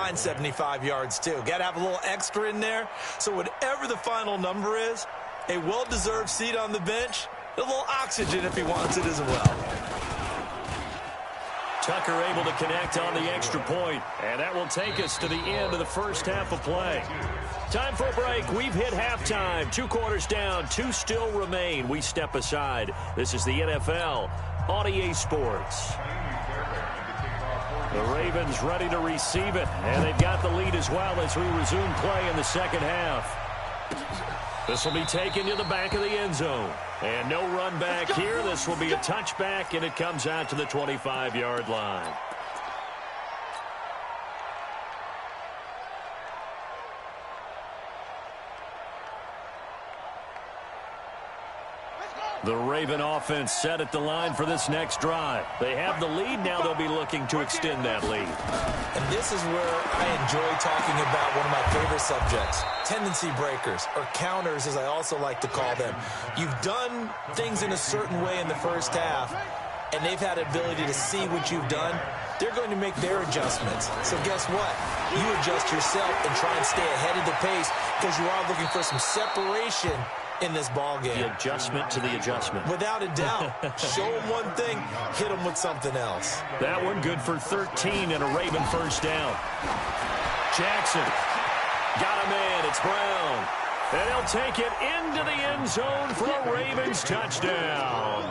mine 75 yards too. Got to have a little extra in there. So whatever the final number is, a well-deserved seat on the bench, a little oxygen if he wants it as well. Tucker able to connect on the extra point, and that will take us to the end of the first half of play. Time for a break. We've hit halftime. 2 quarters down, 2 still remain. We step aside. This is the NFL on EA Sports. The Ravens ready to receive it, and they've got the lead as well as we resume play in the second half. This will be taken to the back of the end zone. And no run back here. This will be a touchback, and it comes out to the 25-yard line. The Raven offense set at the line for this next drive. They have the lead. Now they'll be looking to extend that lead. And this is where I enjoy talking about one of my favorite subjects, tendency breakers, or counters as I also like to call them. You've done things in a certain way in the first half, and they've had the ability to see what you've done. They're going to make their adjustments. So guess what? You adjust yourself and try and stay ahead of the pace because you are looking for some separation in this ball game. The adjustment to the adjustment. Without a doubt. Show them one thing, hit them with something else. That one good for 13 and a Raven first down. Jackson got him in. It's Brown. And he'll take it into the end zone for a Ravens touchdown.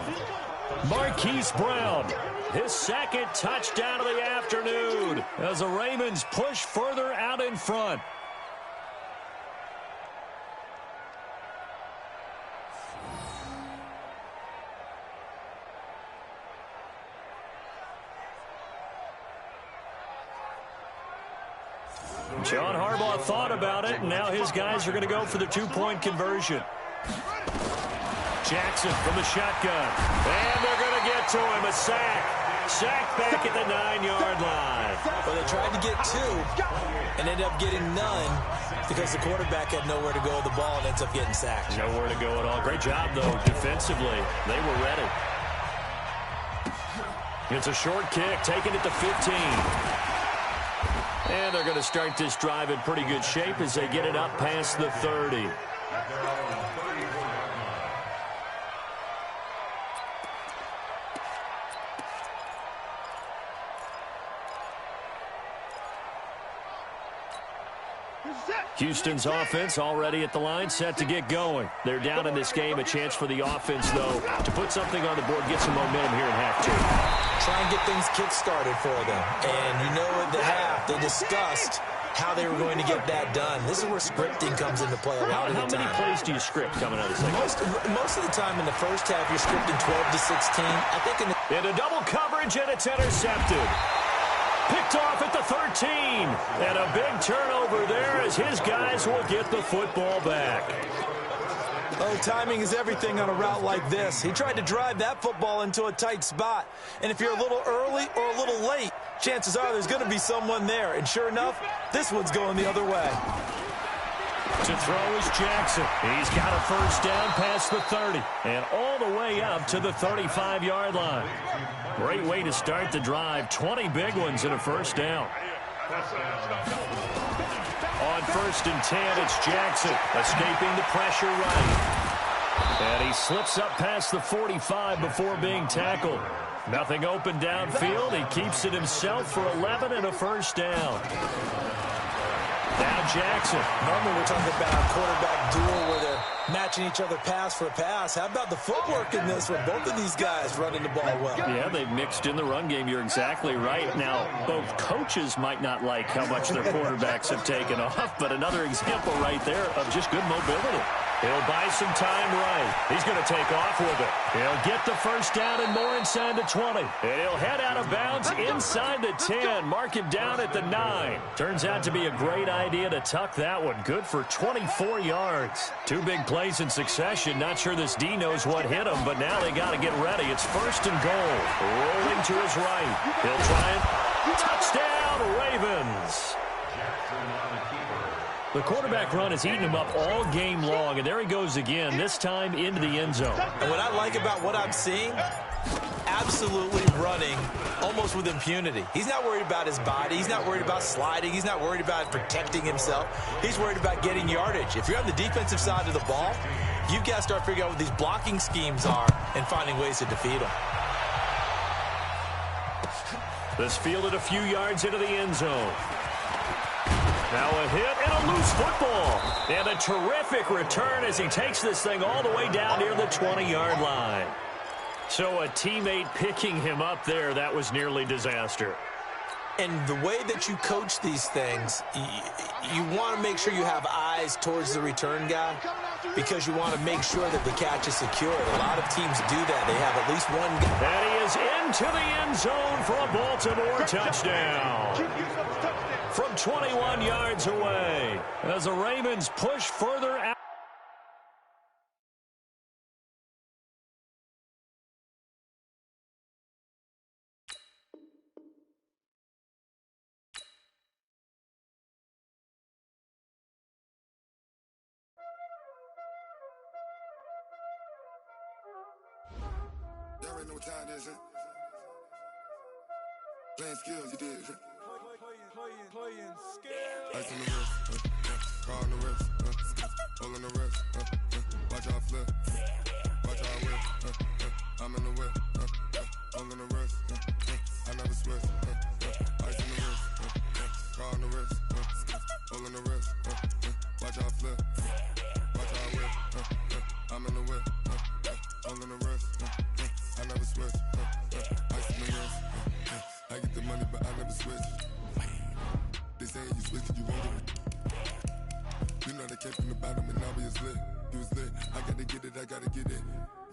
Marquise Brown, his second touchdown of the afternoon as the Ravens push further out in front. John Harbaugh thought about it, and now his guys are going to go for the 2-point conversion. Jackson from the shotgun. And they're going to get to him. A sack. Sack back at the 9-yard line. Well, they tried to get 2 and ended up getting none because the quarterback had nowhere to go with the ball and ends up getting sacked. Nowhere to go at all. Great job, though, defensively. They were ready. It's a short kick, taking it to 15. And they're going to start this drive in pretty good shape as they get it up past the 30. Houston's offense already at the line, set to get going. They're down in this game. A chance for the offense, though, to put something on the board, get some momentum here in half 2. Try and get things kick-started for them. And you know at the half, they discussed how they were going to get that done. This is where scripting comes into play a lot of the time. How many plays do you script coming out of the second? Most of the time in the first half, you're scripting 12 to 16. I think into double coverage, and it's intercepted. Picked off at the 13. And a big turnover there as his guys will get the football back. Oh, timing is everything on a route like this. He tried to drive that football into a tight spot. And if you're a little early or a little late, chances are there's going to be someone there. And sure enough, this one's going the other way. To throw is Jackson. He's got a first down past the 30 and all the way up to the 35-yard line. Great way to start the drive. 20 big ones in a first down. On 1st and 10, it's Jackson escaping the pressure right. And he slips up past the 45 before being tackled. Nothing open downfield. He keeps it himself for 11 and a first down. Now Jackson. Normally we're talking about a quarterback duel where they're matching each other pass for pass. How about the footwork in this where both of these guys running the ball well? Yeah, they've mixed in the run game. You're exactly right. Now, both coaches might not like how much their quarterbacks have taken off, but another example right there of just good mobility. He'll buy some time right. He's going to take off with it. He'll get the first down and more inside the 20. And he'll head out of bounds inside the 10. Mark him down at the 9. Turns out to be a great idea to tuck that one. Good for 24 yards. 2 big plays in succession. Not sure this D knows what hit him, but now they got to get ready. It's 1st and goal. Rolling to his right. He'll try it. Touchdown, Ravens. The quarterback run has eaten him up all game long, and there he goes again, this time into the end zone. And what I like about what I'm seeing, absolutely running almost with impunity. He's not worried about his body. He's not worried about sliding. He's not worried about protecting himself. He's worried about getting yardage. If you're on the defensive side of the ball, you've got to start figuring out what these blocking schemes are and finding ways to defeat them. This fielded a few yards into the end zone. Now a hit and a loose football. And a terrific return as he takes this thing all the way down near the 20-yard line. So a teammate picking him up there, that was nearly disaster. And the way that you coach these things, you want to make sure you have eyes towards the return guy because you want to make sure that the catch is secured. A lot of teams do that. They have at least one guy. And he is into the end zone for a Baltimore touchdown. From 21 yards away as the Ravens push further out. Y'all already know what time it is, huh? Playing skills, you did. Playing skills. Ice on the wrist, car on the wrist, hole in the wrist, watch out flip, watch out whip, I'm in the whip, hole in the wrist, I never switch, ice on the wrist, car on the wrist, hole in the wrist, watch out flip, watch out whip, I'm in the whip, hole in the wrist, I never switch, ice on the wrist, I get the money but I never switch. They say you switch it, you won't do it. You know they came from the bottom and now we is lit. You was lit, I gotta get it, I gotta get it.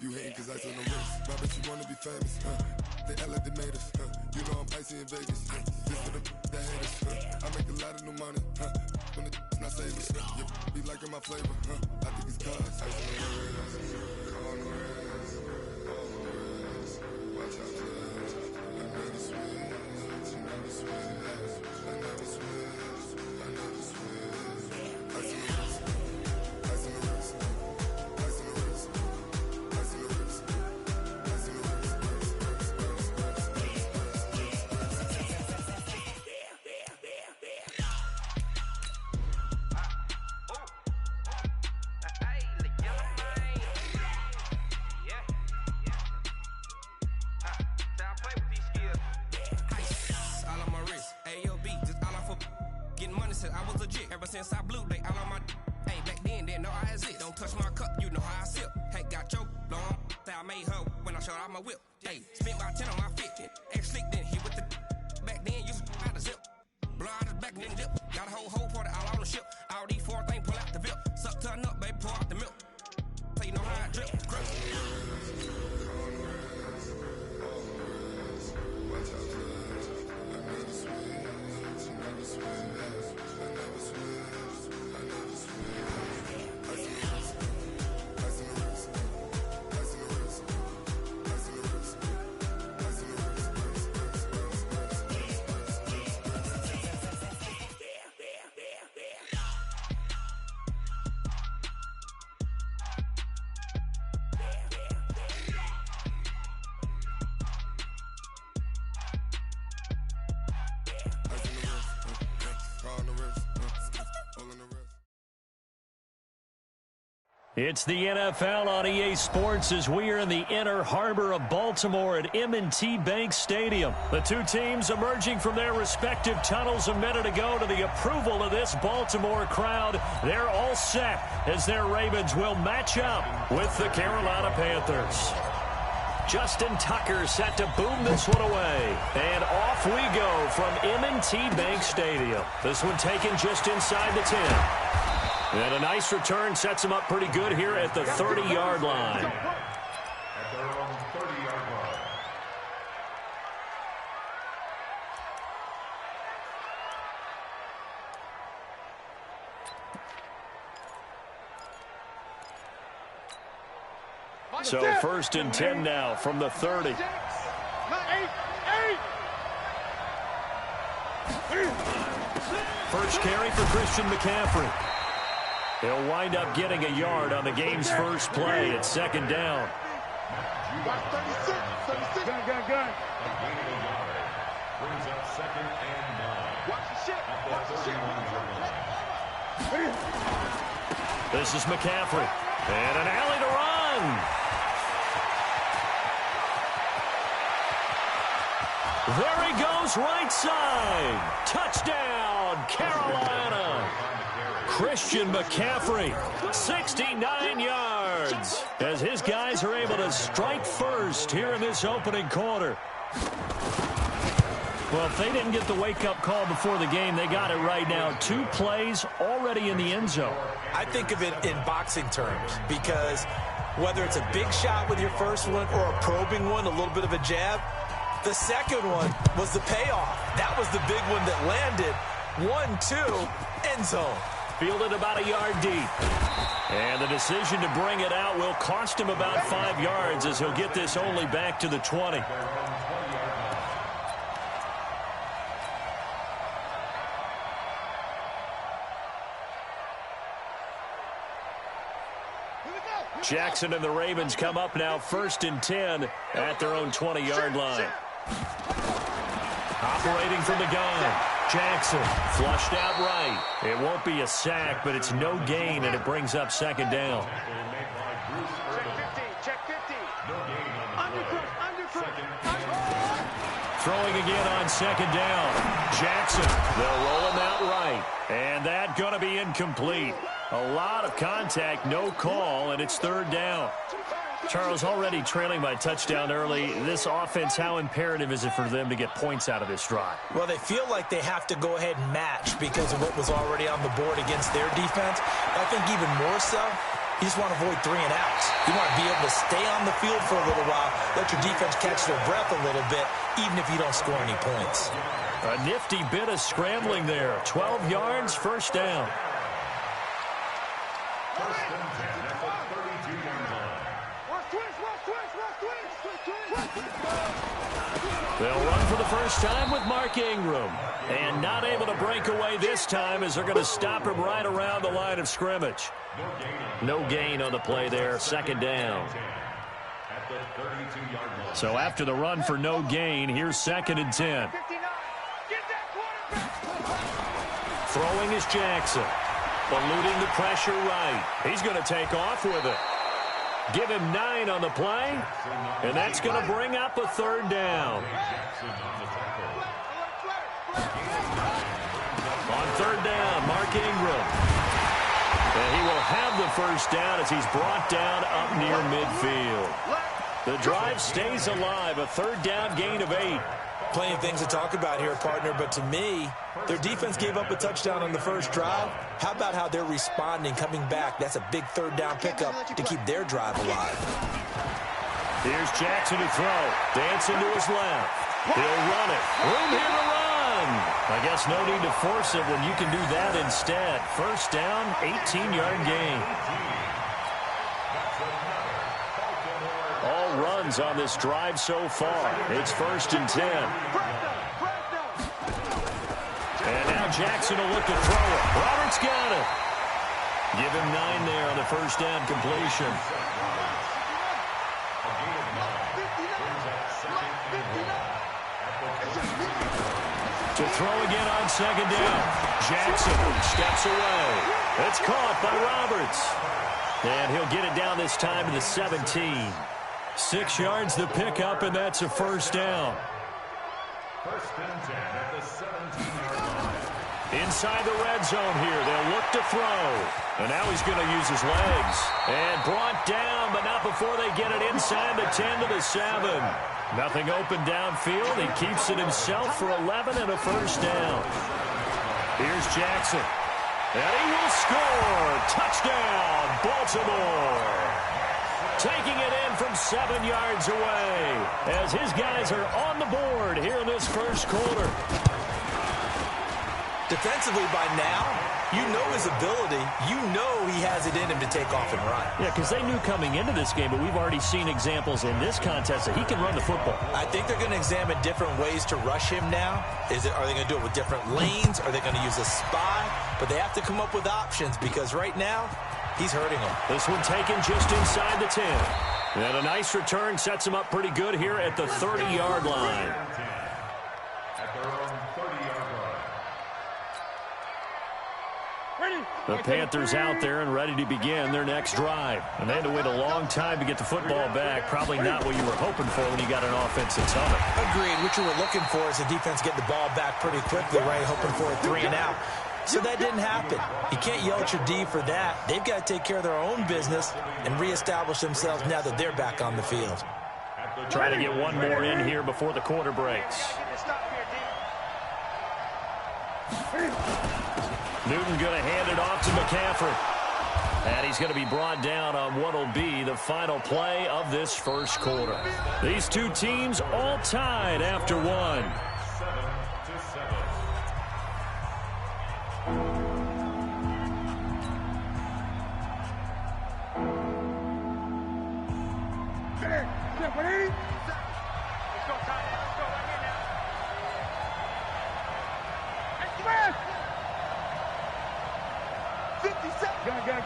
You hating cause ice on the wrist. Why bet you wanna be famous, They act like they made us, You know I'm icy in Vegas, This for the that hate us, I make a lot of new money, When the not savers, You be liking my flavor, I think it's cause ice on the wrist, on the wrist, on the wrist. Watch out, cuz I never switch, I never switch. I never switch, I never switch. Ice on the wrist, ice on the wrist, ice on the wrist, ice on the wrist, ice on the wrist, I was legit ever since I blew they all on my hey back then didn't know I exist. Don't touch my cup, you know how I sip. Hey, got your long I made her when I showed out my whip. Hey, spent about 10 on my fit. Ex-slick then hit with the back then used to out the zip. Blow out his back then dip. Got a whole party all on the ship. All these four things pull out the vip. Suck turn up, baby, pour out the milk. So you know how I drip. It's the NFL on EA Sports as we are in the inner harbor of Baltimore at M&T Bank Stadium. The two teams emerging from their respective tunnels a minute ago to the approval of this Baltimore crowd. They're all set as their Ravens will match up with the Carolina Panthers. Justin Tucker set to boom this one away. And off we go from M&T Bank Stadium. This one taken just inside the 10. And a nice return sets him up pretty good here at the 30-yard line. At their own 30-yard line. So 1st and 10 now from the 30. First carry for Christian McCaffrey. He'll wind up getting a yard on the game's first play at 2nd down. Watch 36. 36. Gun. A gain of a yard. Brings up 2nd and 9. Watch the shit. Watch the shit. This is McCaffrey. And an alley to run. There he goes, right side. Touchdown, Carolina. Christian McCaffrey, 69 yards, as his guys are able to strike first here in this opening quarter. Well, if they didn't get the wake-up call before the game, they got it right now. 2 plays already in the end zone. I think of it in boxing terms because whether it's a big shot with your first one or a probing one, a little bit of a jab, the second one was the payoff. That was the big one that landed. 1-2, end zone. Fielded about a yard deep. And the decision to bring it out will cost him about 5 yards as he'll get this only back to the 20. Jackson and the Ravens come up now 1st and 10 at their own 20-yard line. Operating from the gun. Jackson flushed out right. It won't be a sack, but it's no gain, and it brings up 2nd down. Check 50. Undercook. Throwing again on 2nd down. Jackson, they'll roll him out right. And that going to be incomplete. A lot of contact, no call, and it's 3rd down. Charles, already trailing by touchdown early. This offense, how imperative is it for them to get points out of this drive? Well, they feel like they have to go ahead and match because of what was already on the board against their defense. I think even more so, you just want to avoid 3 and outs. You want to be able to stay on the field for a little while, let your defense catch their breath a little bit, even if you don't score any points. A nifty bit of scrambling there. 12 yards, 1st down. 1st and 10 at the 32-yard line. They'll run for the first time with Mark Ingram. And not able to break away this time as they're going to stop him right around the line of scrimmage. No gain on the play there, 2nd down. So after the run for no gain, here's 2nd and 10. Throwing is Jackson. Eluding the pressure right. He's going to take off with it. Give him 9 on the play, and that's going to bring up a 3rd down. On 3rd down, Mark Ingram. And he will have the 1st down as he's brought down up near midfield. The drive stays alive, a 3rd down gain of 8. Plenty of things to talk about here, partner, but to me, their defense gave up a touchdown on the first drive. How about how they're responding, coming back? That's a big 3rd down pickup to keep their drive alive. Here's Jackson to throw. Dancing to his left. He'll run it. Room here to run. I guess no need to force it when you can do that instead. 1st down, 18-yard gain. All runs on this drive so far. It's 1st and 10. And now Jackson will look to throw it. Roberts got it. Give him 9 there on the 1st down completion. To throw again on 2nd down. Jackson steps away. It's caught by Roberts. And he'll get it down this time to the 17. 6 yards the pickup, and that's a 1st down. 1st and 10 at the 17-yard line. Inside the red zone here. They'll look to throw. And now he's going to use his legs. And brought down, but not before they get it inside the 10 to the 7. Nothing open downfield. He keeps it himself for 11 and a 1st down. Here's Jackson. And he will score. Touchdown, Baltimore. Taking it in from 7 yards away as his guys are on the board here in this 1st quarter. Defensively by now, you know his ability. You know he has it in him to take off and run. Yeah, because they knew coming into this game, but we've already seen examples in this contest that he can run the football. I think they're going to examine different ways to rush him now. Are they going to do it with different lanes? Are they going to use a spy? But they have to come up with options because right now, he's hurting them. This one taken just inside the 10. And a nice return sets him up pretty good here at the 30-yard line. At their own 30-yard line. The Panthers out there and ready to begin their next drive. And they had to wait a long time to get the football back. Probably not what you were hoping for when you got an offensive tunnel. Agreed. What you were looking for is the defense getting the ball back pretty quickly, right? Hoping for a 3 and out. So that didn't happen. You can't yell at your D for that. They've got to take care of their own business and reestablish themselves now that they're back on the field. Try to get one more in here before the quarter breaks. Newton going to hand it off to McCaffrey. And he's going to be brought down on what will be the final play of this first quarter. These two teams all tied after one. 7-7.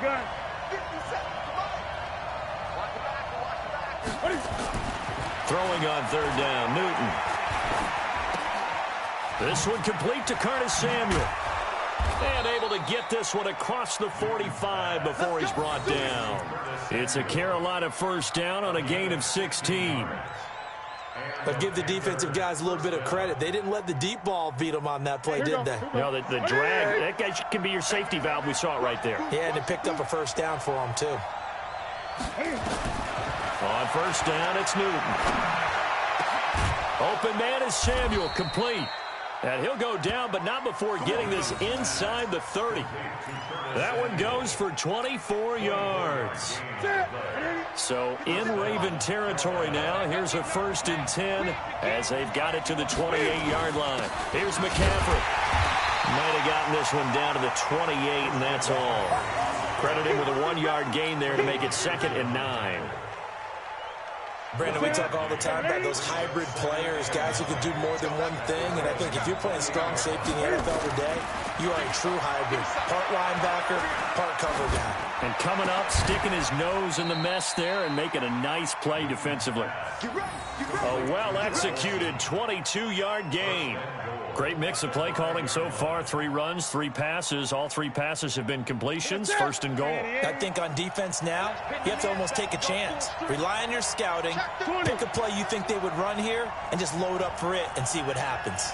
Gun. 57, come on. Watch the back. Throwing on third down, Newton. This one complete to Curtis Samuel. And able to get this one across the 45 before he's brought down. It's a Carolina first down on a gain of 16. But give the defensive guys a little bit of credit. They didn't let the deep ball beat them on that play, did they? No, the drag, that guy can be your safety valve. We saw it right there. Yeah, and it picked up a first down for them, too. On first down, it's Newton. Open man is Samuel, complete. And he'll go down, but not before getting this inside the 30. That one goes for 24 yards. So in Raven territory now. Here's a 1st and 10 as they've got it to the 28-yard line. Here's McCaffrey. Might have gotten this one down to the 28, and that's all. Credited with a 1-yard gain there to make it 2nd and 9. Brandon, we talk all the time about those hybrid players, guys who can do more than one thing. And I think if you're playing strong safety in the NFL today, you are a true hybrid. Part linebacker, part cover guy. And coming up, sticking his nose in the mess there and making a nice play defensively. A well-executed 22-yard gain. Great mix of play calling so far. 3 runs, 3 passes. All 3 passes have been completions. 1st and goal. I think on defense now, you have to almost take a chance. Rely on your scouting. Pick a play you think they would run here and just load up for it and see what happens.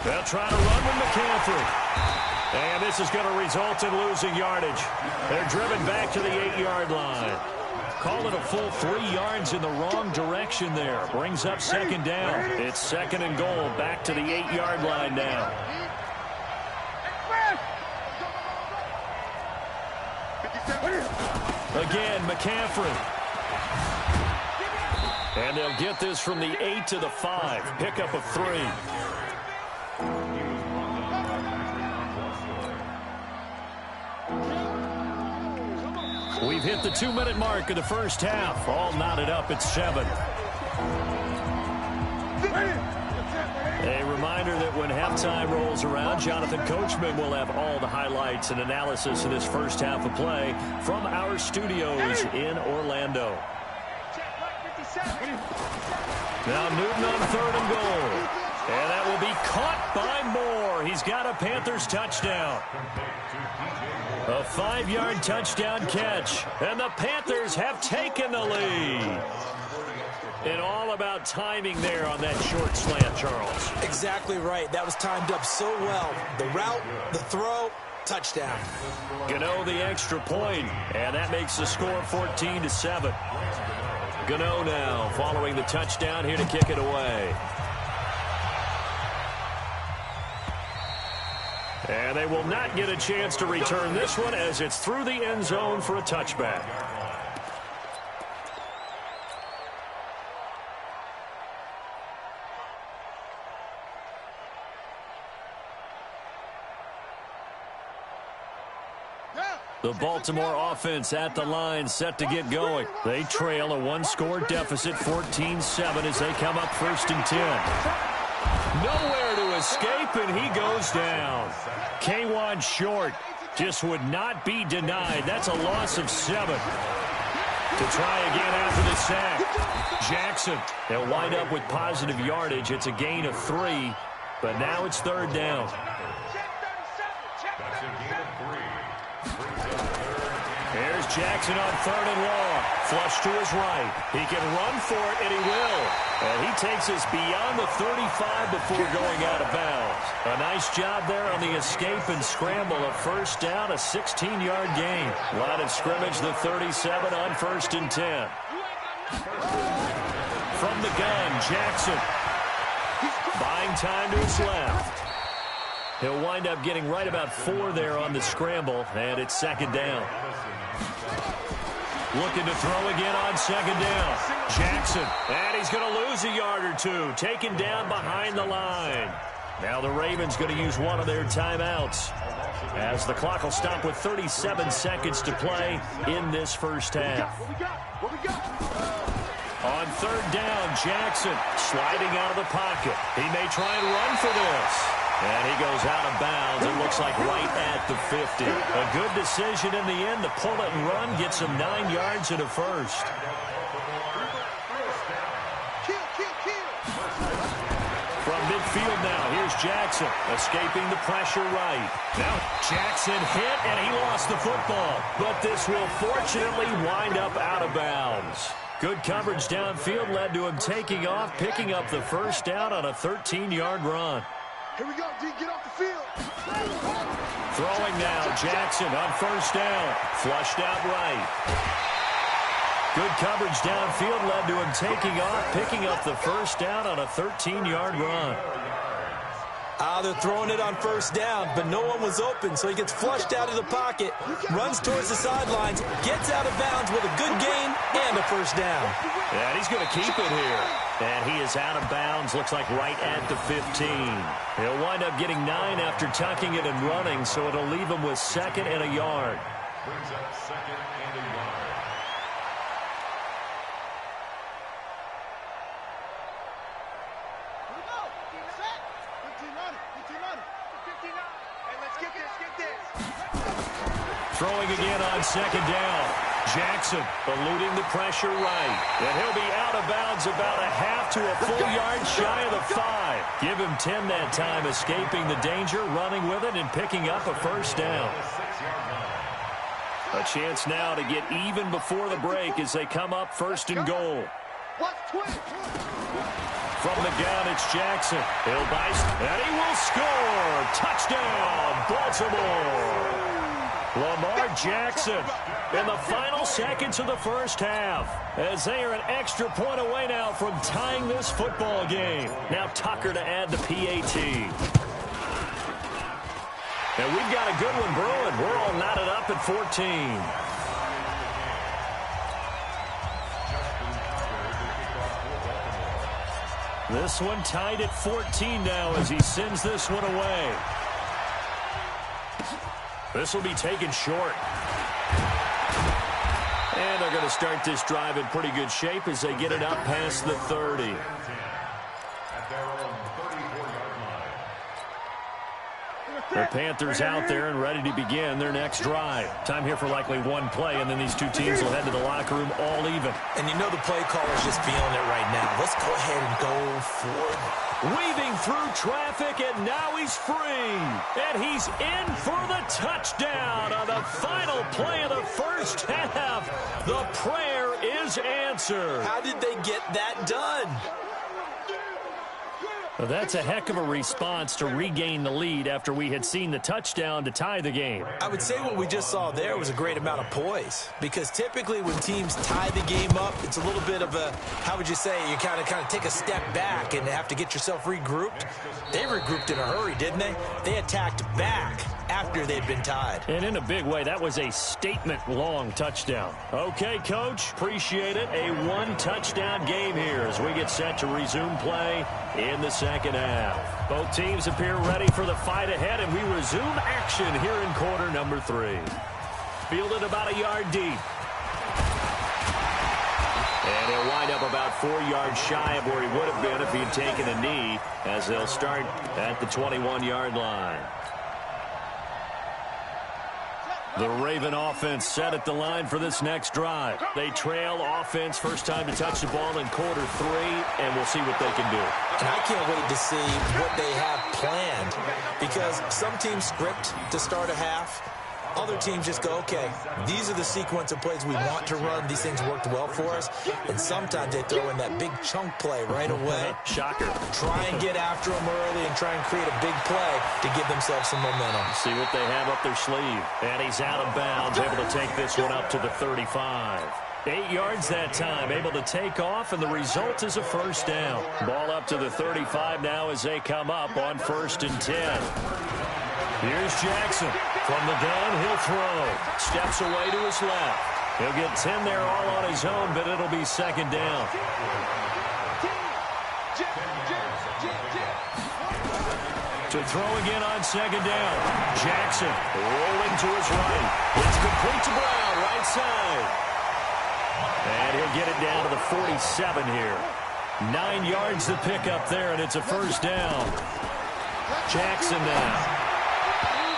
They'll try to run with McCaffrey. And this is going to result in losing yardage. They're driven back to the 8-yard line. Call it a full 3 yards in the wrong direction there. Brings up 2nd down. It's 2nd and goal. Back to the 8-yard line now. Again, McCaffrey. And they'll get this from the 8 to the 5. Pickup of 3. We've hit the 2-minute mark of the first half. All knotted up at 7. A reminder that when halftime rolls around, Jonathan Coachman will have all the highlights and analysis of this first half of play from our studios in Orlando. Now Newton on 3rd and goal. And that will be caught by Moore. He's got a Panthers touchdown. A 5-yard touchdown catch. And the Panthers have taken the lead. And all about timing there on that short slant, Charles. Exactly right. That was timed up so well. The route, the throw, touchdown. Gano the extra point, and that makes the score 14-7. Gano now following the touchdown here to kick it away. And they will not get a chance to return this one as it's through the end zone for a touchback. The Baltimore offense at the line, set to get going. They trail a 1-score deficit, 14-7, as they come up 1st and 10. Nowhere to escape, and he goes down. K1 short. Just would not be denied. That's a loss of 7. To try again after the sack. Jackson, they'll wind up with positive yardage. It's a gain of 3, but now it's 3rd down. Here's Jackson on 3rd and long. Flush to his right. He can run for it, and he will. And he takes us beyond the 35 before going out of bounds. A nice job there on the escape and scramble. A 1st down, a 16-yard gain. Line of scrimmage, the 37 on 1st and 10. From the gun, Jackson. Buying time to his left. He'll wind up getting right about 4 there on the scramble, and it's 2nd down. Looking to throw again on 2nd down. Jackson, and he's going to lose a yard or 2, taken down behind the line. Now the Ravens going to use one of their timeouts, as the clock will stop with 37 seconds to play in this first half. On 3rd down, Jackson sliding out of the pocket. He may try and run for this. And he goes out of bounds, it looks like right at the 50. A good decision in the end to pull it and run, gets him 9 yards and a 1st. From midfield now, here's Jackson, escaping the pressure right. Now Jackson hit, and he lost the football. But this will fortunately wind up out of bounds. Good coverage downfield led to him taking off, picking up the 1st down on a 13-yard run. Here we go, D. Get off the field. Throwing now, Jackson on 1st down. Flushed out right. Good coverage downfield led to him taking off, picking up the 1st down on a 13-yard run. They're throwing it on 1st down, but no one was open, so he gets flushed out of the pocket, runs towards the sidelines, gets out of bounds with a good gain and a 1st down. And he's going to keep it here. And he is out of bounds, looks like right at the 15. He'll wind up getting 9 after tucking it and running, so it'll leave him with 2nd and a yard. Brings up 2nd and a yard. Throwing again on 2nd down. Jackson eluding the pressure right. And he'll be out of bounds about a half to a full yard shy of the 5. Give him 10 that time, escaping the danger, running with it, and picking up a 1st down. A chance now to get even before the break as they come up 1st and goal. From the gun, it's Jackson. He'll bice, and he will score. Touchdown, Baltimore. Lamar Jackson in the final seconds of the first half, as they are an extra point away now from tying this football game. Now Tucker to add the PAT. And we've got a good one brewing. We're all knotted up at 14. This one tied at 14 now as he sends this one away. This will be taken short. And they're going to start this drive in pretty good shape as they get it up past the 30. At their own 34-yard line. The Panthers out there and ready to begin their next drive. Time here for likely one play, and then these two teams will head to the locker room all even. And you know the play caller's just feeling it right now. Let's go ahead and go for it. Weaving through traffic, and now he's free. And he's in for the touchdown on the final play of the first half. The prayer is answered. How did they get that done? Well, that's a heck of a response to regain the lead after we had seen the touchdown to tie the game. I would say what we just saw there was a great amount of poise, because typically when teams tie the game up, it's a little bit of a, how would you say, you kind of take a step back and have to get yourself regrouped. They regrouped in a hurry, didn't they? They attacked back after they'd been tied. And in a big way, that was a statement-long touchdown. Okay, Coach, appreciate it. A one-touchdown game here as we get set to resume play in the second half. Both teams appear ready for the fight ahead, and we resume action here in quarter number 3. Fielded about a yard deep. And he'll wind up about 4 yards shy of where he would have been if he had taken a knee, as they'll start at the 21-yard line. The Raven offense set at the line for this next drive. They trail offense, first time to touch the ball in quarter 3, and we'll see what they can do. And I can't wait to see what they have planned, because some teams script to start a half. Other teams just go, okay, these are the sequence of plays we want to run. These things worked well for us. And sometimes they throw in that big chunk play right away. Shocker. Try and get after them early and try and create a big play to give themselves some momentum. See what they have up their sleeve. And he's out of bounds, able to take this one up to the 35. 8 yards that time, able to take off, and the result is a first down. Ball up to the 35 now as they come up on 1st and 10. Here's Jackson. From the gun, he'll throw. Steps away to his left. He'll get 10 there all on his own, but it'll be 2nd down. To throw again on 2nd down. Jackson rolling to his right. It's complete to Brown, right side. And he'll get it down to the 47 here. 9 yards to pick up there, and it's a first down. Jackson now.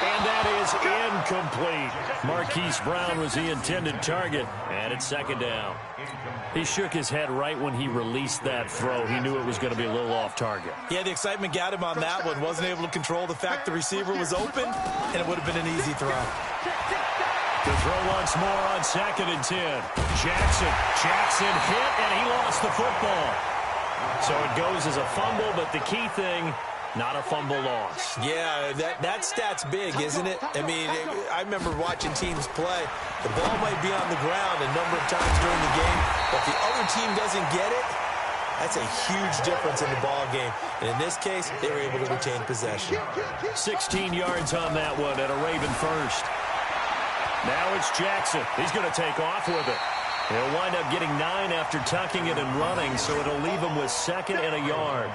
And that is incomplete. Marquise Brown was the intended target, and it's 2nd down. He shook his head right when he released that throw. He knew it was going to be a little off target. Yeah, the excitement got him on that one. Wasn't able to control the fact the receiver was open, and it would have been an easy throw. To throw once more on 2nd and 10. Jackson hit, and he lost the football. So it goes as a fumble, but the key thing, not a fumble loss. Yeah, that stat's big, isn't it? I mean, I remember watching teams play. The ball might be on the ground a number of times during the game, but if the other team doesn't get it, that's a huge difference in the ball game. And in this case, they were able to retain possession. 16 yards on that one at a Raven first. Now it's Jackson. He's going to take off with it. He'll wind up getting 9 after tucking it and running, so it'll leave him with 2nd and a yard.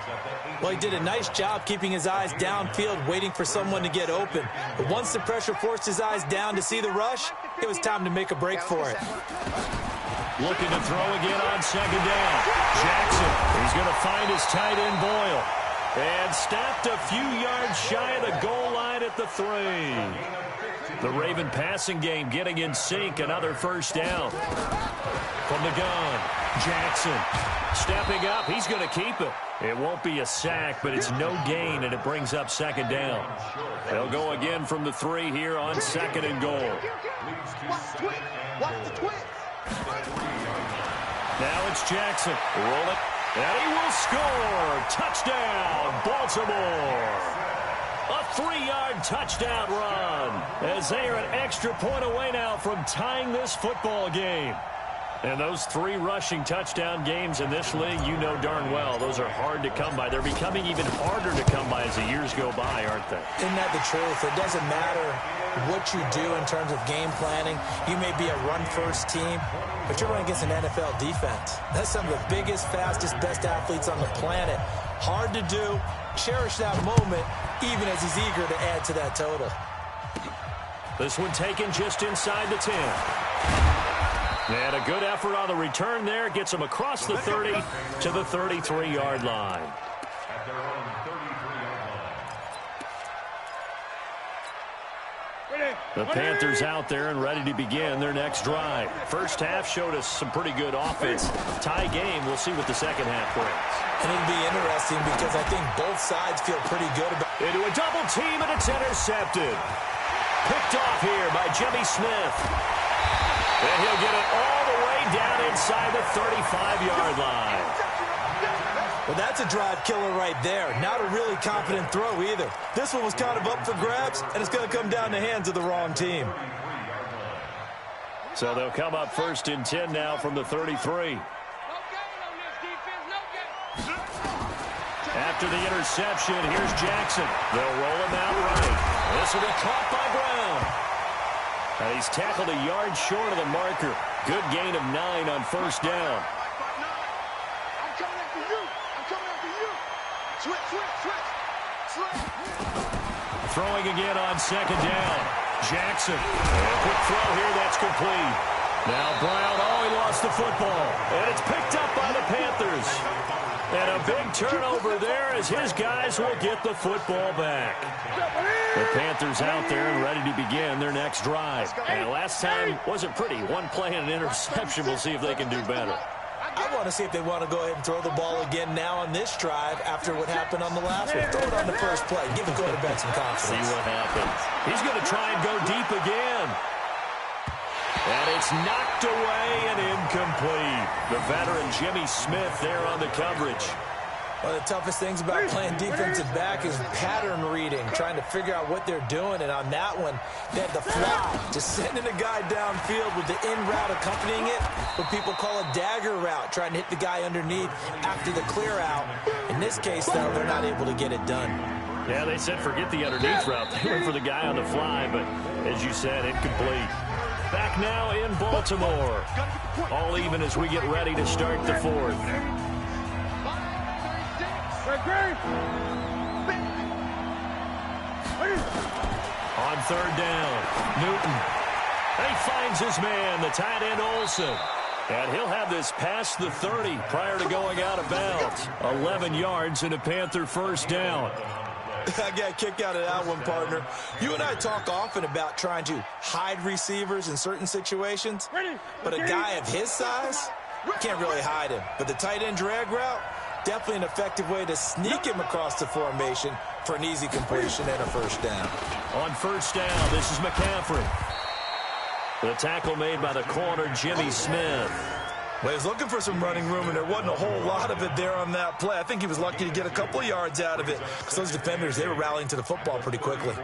Well, he did a nice job keeping his eyes downfield, waiting for someone to get open. But once the pressure forced his eyes down to see the rush, it was time to make a break for it. Looking to throw again on 2nd down. Jackson, he's going to find his tight end Boyle. And stopped a few yards shy of the goal line at the 3. The Raven passing game getting in sync. Another first down. From the gun, Jackson stepping up. He's going to keep it. It won't be a sack, but it's no gain, and it brings up 2nd down. They'll go again from the 3 here on 2nd and goal. Now it's Jackson. Roll it. And he will score. Touchdown, Baltimore. A 3-yard touchdown run, as they are an extra point away now from tying this football game. And those 3 rushing touchdown games in this league, you know darn well, those are hard to come by. They're becoming even harder to come by as the years go by, aren't they? Isn't that the truth? It doesn't matter what you do in terms of game planning. You may be a run-first team, but you're running against an NFL defense. That's some of the biggest, fastest, best athletes on the planet. Hard to do. Cherish that moment, even as he's eager to add to that total. This one taken just inside the 10. And a good effort on the return there. Gets him across the 30 to the 33-yard line. At their own 33-yard line. The Panthers out there and ready to begin their next drive. First half showed us some pretty good offense. Tie game, we'll see what the second half brings. And it'll be interesting because I think both sides feel pretty good about it. Into a double team, and it's intercepted. Picked off here by Jimmy Smith. And he'll get it all the way down inside the 35-yard line. Well, that's a drive killer right there. Not a really confident throw either. This one was kind of up for grabs, and it's going to come down the hands of the wrong team. So they'll come up 1st and 10 now from the 33. After the interception, here's Jackson. They'll roll him out right. This will be caught by Brown. And he's tackled a yard short of the marker. Good gain of 9 on 1st down. I'm coming after you. I'm coming after you. Switch. Throwing again on 2nd down. Jackson. A quick throw here, that's complete. Now Brown, he lost the football. And it's picked up by the Panthers. And a big turnover there as his guys will get the football back. The Panthers out there and ready to begin their next drive. And last time wasn't pretty. One play and an interception. We'll see if they can do better. I want to see if they want to go ahead and throw the ball again now on this drive after what happened on the last one. Throw it on the first play. Give the quarterback some confidence. See what happens. He's going to try and go deep again. And it's knocked away and incomplete. The veteran Jimmy Smith there on the coverage. One of the toughest things about playing defensive back is pattern reading, trying to figure out what they're doing. And on that one, they had the fly, just sending a guy downfield with the in route accompanying it, what people call a dagger route, trying to hit the guy underneath after the clear out. In this case, though, they're not able to get it done. Yeah, they said forget the underneath route. They went for the guy on the fly, but as you said, incomplete. Back now in Baltimore. All even as we get ready to start the fourth. On third down, Newton. And he finds his man, the tight end Olsen. And he'll have this past the 30 prior to going out of bounds. 11 yards and a Panther first down. I got a kick out of that one, partner. You and I talk often about trying to hide receivers in certain situations. But a guy of his size, can't really hide him. But the tight end drag route, definitely an effective way to sneak him across the formation for an easy completion and a first down. On first down, this is McCaffrey. The tackle made by the corner, Jimmy Smith. Well, he was looking for some running room, and there wasn't a whole lot of it there on that play. I think he was lucky to get a couple of yards out of it because those defenders, they were rallying to the football pretty quickly.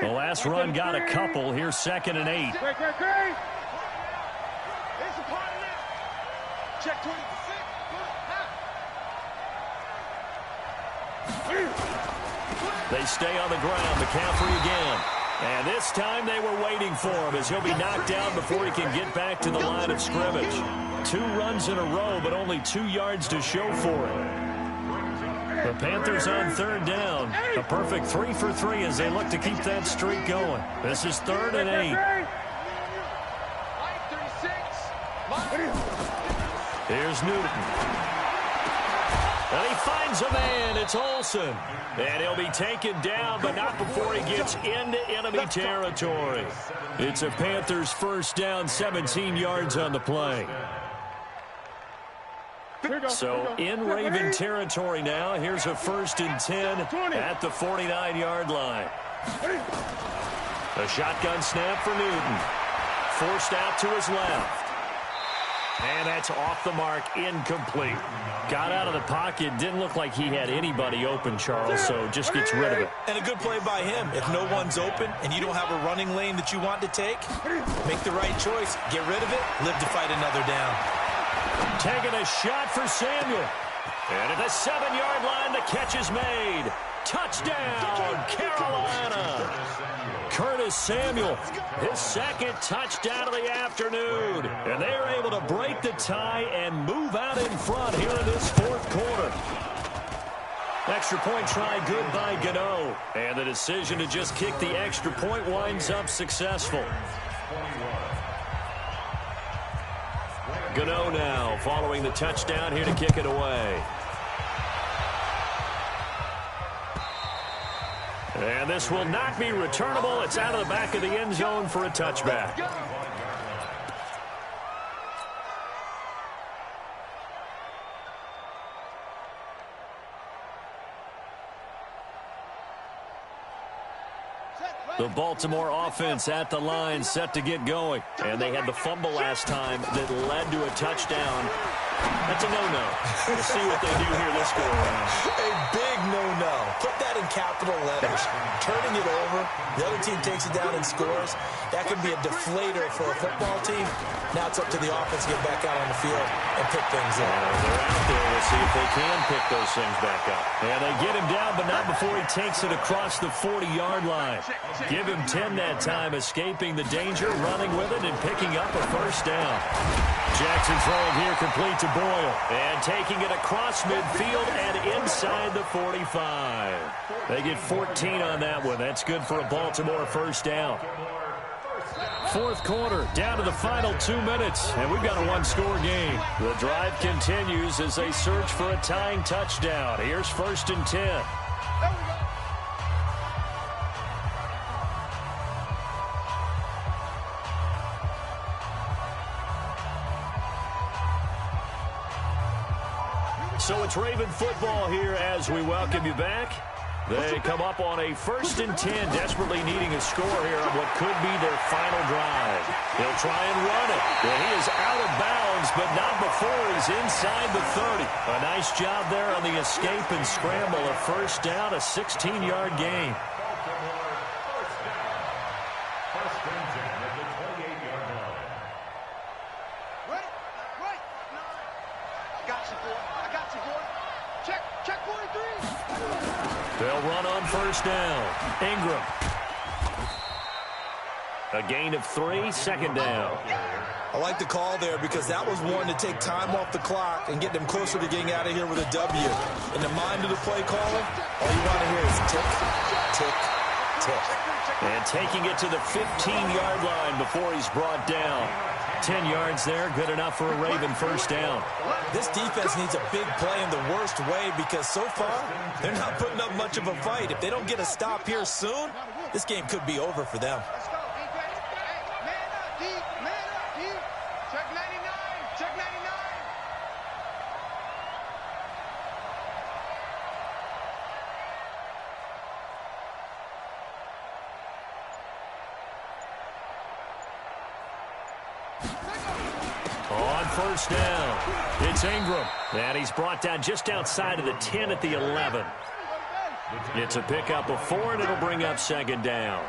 The last run got a couple. Here's 2nd and 8. Check 26. They stay on the ground. McCaffrey again. And this time they were waiting for him as he'll be knocked down before he can get back to the line of scrimmage. 2 runs in a row, but only 2 yards to show for it. The Panthers on third down. A perfect 3 for 3 as they look to keep that streak going. This is 3rd and 8. Here's Newton. And he finds a man. It's Olsen. And he'll be taken down, but not before he gets into enemy territory. It's a Panthers first down, 17 yards on the play. So in Raven territory now. Here's a 1st and 10 at the 49-yard line. A shotgun snap for Newton. Forced out to his left. And that's off the mark, incomplete. Got out of the pocket, didn't look like he had anybody open, Charles, so just gets rid of it. And a good play by him. If no one's open and you don't have a running lane that you want to take, make the right choice. Get rid of it, live to fight another down. Taking a shot for Samuel. And at the 7-yard line, the catch is made. Touchdown, Carolina. Curtis Samuel, his 2nd touchdown of the afternoon. And they are able to break the tie and move out in front here in this 4th quarter. Extra point try good by Gano. And the decision to just kick the extra point winds up successful. Gano now following the touchdown here to kick it away. And this will not be returnable. It's out of the back of the end zone for a touchback. The Baltimore offense at the line, set to get going. And they had the fumble last time that led to a touchdown. That's a no-no. We'll see what they do here this go around. A big no-no. Put that in capital letters. Turning it over, the other team takes it down and scores. That could be a deflator for a football team. Now it's up to the offense to get back out on the field and pick things up. They're out there. We'll see if they can pick those things back up. And they get him down, but not before he takes it across the 40-yard line. Give him 10 that time, escaping the danger, running with it, and picking up a first down. Jack Gets it thrown here complete to Boyle. And taking it across midfield and inside the 45. They get 14 on that one. That's good for a Baltimore first down. Fourth quarter, down to the final 2 minutes, and we've got a one-score game. The drive continues as they search for a tying touchdown. Here's 1st and 10. So it's Raven football here as we welcome you back. They come up on a 1st and 10, desperately needing a score here on what could be their final drive. He'll try and run it. Well, he is out of bounds, but not before he's inside the 30. A nice job there on the escape and scramble. A first down, a 16-yard gain. First and 10 at the 28-yard line. Right. I got you, boy. Check 43. They'll run on first down. Ingram. A gain of 3, second down. I like the call there because that was one to take time off the clock and get them closer to getting out of here with a W. In the mind of the play caller, all you want to hear is tick, tick, tick. And taking it to the 15-yard line before he's brought down. 10 yards there, good enough for a Raven first down. This defense needs a big play in the worst way because so far, they're not putting up much of a fight. If they don't get a stop here soon, this game could be over for them. Let's go, defense. Hey, man up, D. Check 99. On first down, it's Ingram. And he's brought down just outside of the 10 at the 11. It's a pickup of 4, and it'll bring up second down.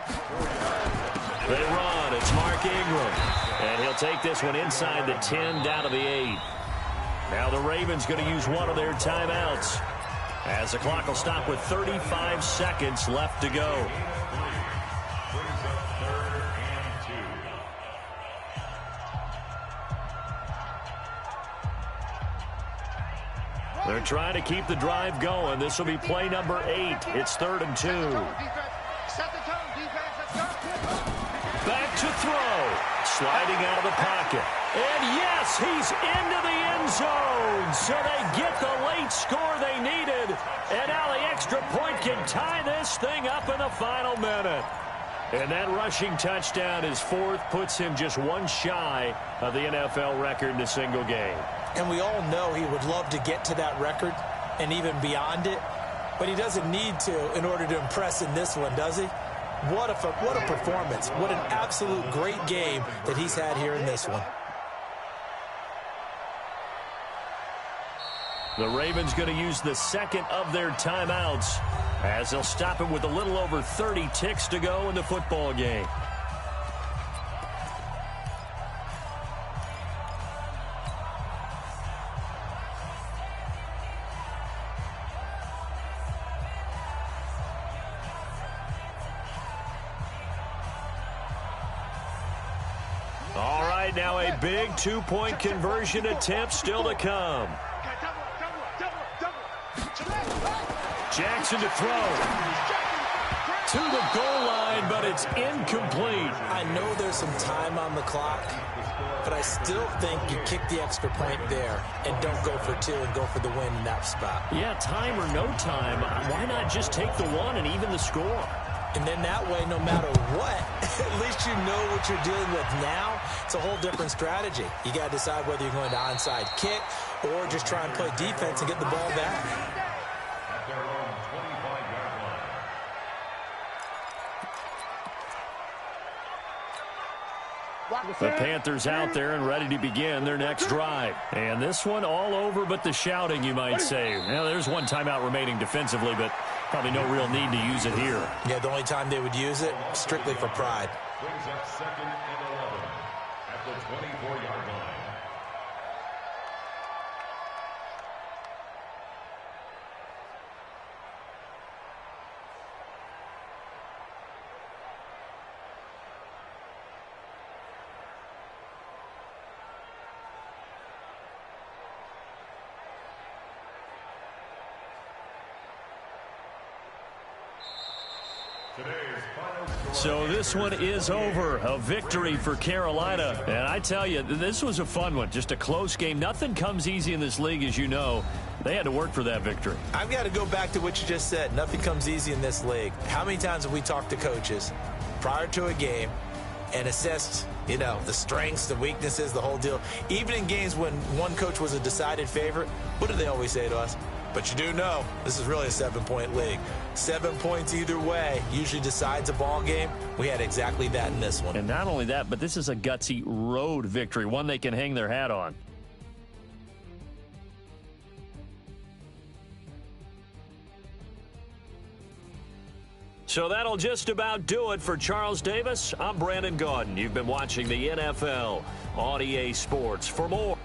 They run. It's Mark Ingram. And he'll take this one inside the 10 down to the 8. Now the Ravens going to use one of their timeouts as the clock will stop with 35 seconds left to go. They're trying to keep the drive going. This will be play number 8. It's 3rd and 2. Set the tone, defense. Let's go. Back to throw. Sliding out of the pocket. And yes, he's into the end zone. So they get the late score they needed. And now the extra point can tie this thing up in the final minute. And that rushing touchdown is 4th, puts him just one shy of the NFL record in a single game. And we all know he would love to get to that record and even beyond it, but he doesn't need to in order to impress in this one, does he? What a performance. What an absolute great game that he's had here in this one. The Ravens going to use the second of their timeouts as they'll stop it with a little over 30 ticks to go in the football game. All right, now a big two-point conversion attempt still to come. Jackson to throw. To the goal line, but it's incomplete. I know there's some time on the clock, but I still think you kick the extra point there and don't go for 2 and go for the win in that spot. Yeah, time or no time, why not just take the 1 and even the score? And then that way, no matter what, at least you know what you're dealing with now. It's a whole different strategy. You got to decide whether you're going to onside kick or just try and play defense and get the ball back. At their own 25-yard line. The Panthers out there and ready to begin their next drive. And this one all over but the shouting, you might say. Well, there's one timeout remaining defensively, but probably no real need to use it here. Yeah, the only time they would use it, strictly for pride. Brings up 2nd and 11 at the 24-yard line. So this one is over. A victory for Carolina. And I tell you, this was a fun one. Just a close game. Nothing comes easy in this league, as you know. They had to work for that victory. I've got to go back to what you just said. Nothing comes easy in this league. How many times have we talked to coaches prior to a game and assessed, the strengths, the weaknesses, the whole deal? Even in games when one coach was a decided favorite, what do they always say to us? But you do know this is really a 7-point league. 7 points either way usually decides a ball game. We had exactly that in this one. And not only that, but this is a gutsy road victory, one they can hang their hat on. So that'll just about do it for Charles Davis. I'm Brandon Gaudin. You've been watching the NFL on EA Sports. For more.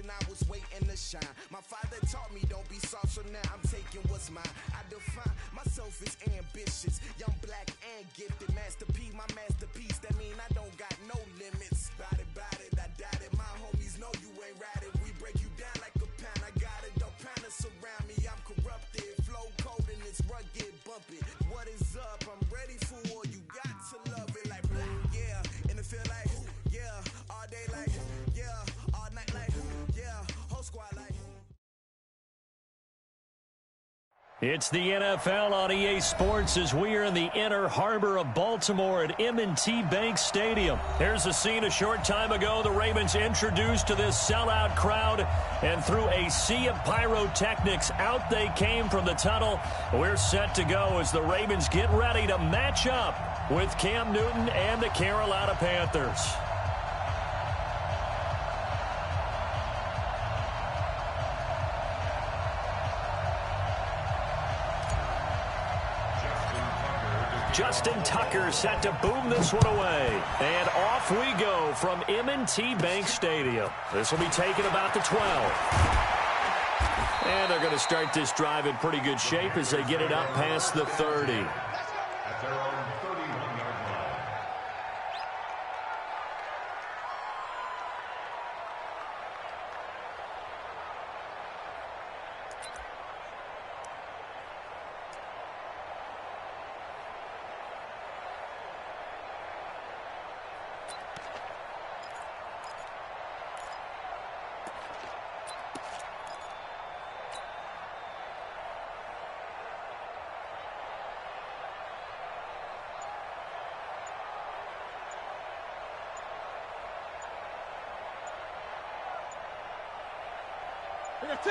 I was waiting to shine. My father taught me don't be soft, so now I'm taking what's mine. I define myself as ambitious, young, black, and gifted. Master P, my masterpiece. That mean I don't got no limits. Bout it, I doubt it. My homies know you ain't ratted. We break you down like a pound. I got it, don't pound us around me. I'm corrupted, flow cold and it's rugged, bumpy. What is up? I'm ready for war. You got to love it like blah, yeah. And it feel like yeah, all day like yeah, all night like yeah, whole squad like. It's the NFL on EA Sports as we are in the inner harbor of Baltimore at M&T Bank Stadium. Here's a scene a short time ago. The Ravens introduced to this sellout crowd, and through a sea of pyrotechnics, out they came from the tunnel. We're set to go as the Ravens get ready to match up with Cam Newton and the Carolina Panthers. Justin Tucker set to boom this one away. And off we go from M&T Bank Stadium. This will be taken about the 12. And they're going to start this drive in pretty good shape as they get it up past the 30. At their own 31-yard line.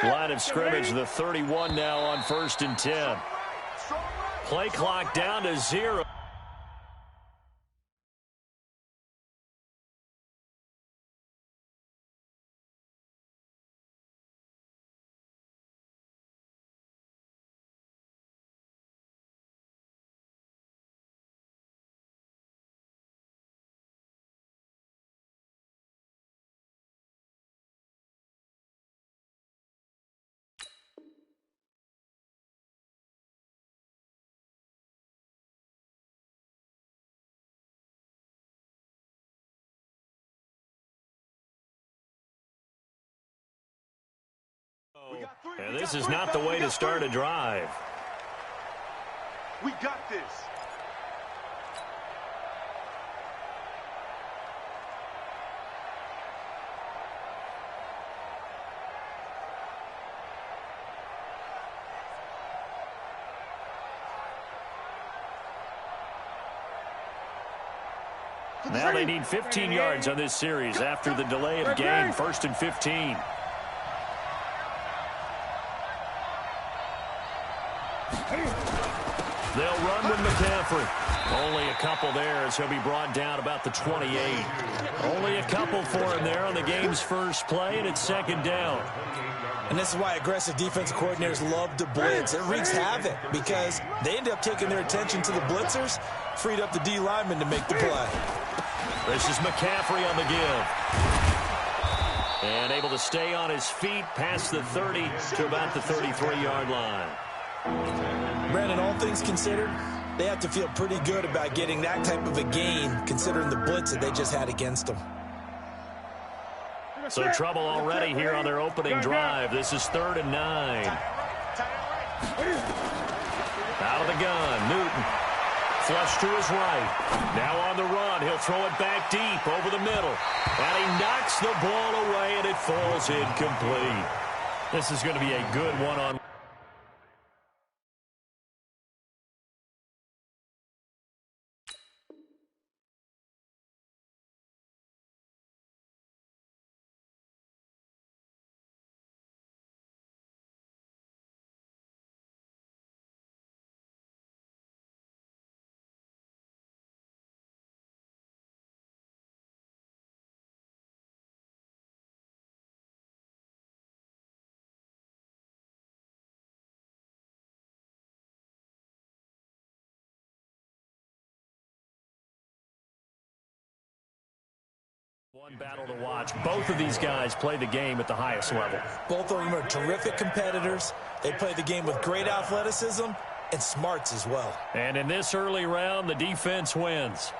Line of scrimmage, the 31 now on 1st and 10. Play clock down to 0. And this is not the way to start a drive. We got this. Now they need 15 yards on this series after the delay of game. 1st and 15. They'll run with McCaffrey. Only a couple there as he'll be brought down about the 28. Only a couple for him there on the game's first play, and it's 2nd down. And this is why aggressive defensive coordinators love to blitz. It wreaks havoc because they end up taking their attention to the blitzers, freed up the D lineman to make the play. This is McCaffrey on the give. And able to stay on his feet past the 30 to about the 33-yard line. Brandon, all things considered, they have to feel pretty good about getting that type of a gain considering the blitz that they just had against them. So trouble already here on their opening drive. This is 3rd and 9. Out of the gun, Newton. Flush to his right. Now on the run. He'll throw it back deep over the middle. And he knocks the ball away, and it falls incomplete. This is going to be a good one-on-one. One battle to watch. Both of these guys play the game at the highest level. Both of them are terrific competitors. They play the game with great athleticism and smarts as well. And in this early round, the defense wins.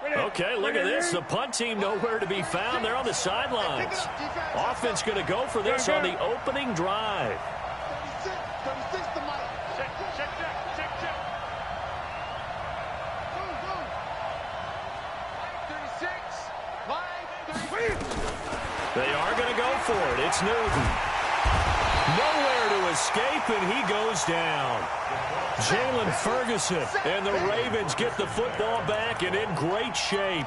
Okay, look at this. The punt team nowhere to be found. They're on the sidelines. Offense going to go for this on the opening drive. 36 to Mike. Check. They are going to go for it. It's Newton. Nowhere to escape, and he goes down. Jalen Ferguson and the Ravens get the football back and in great shape.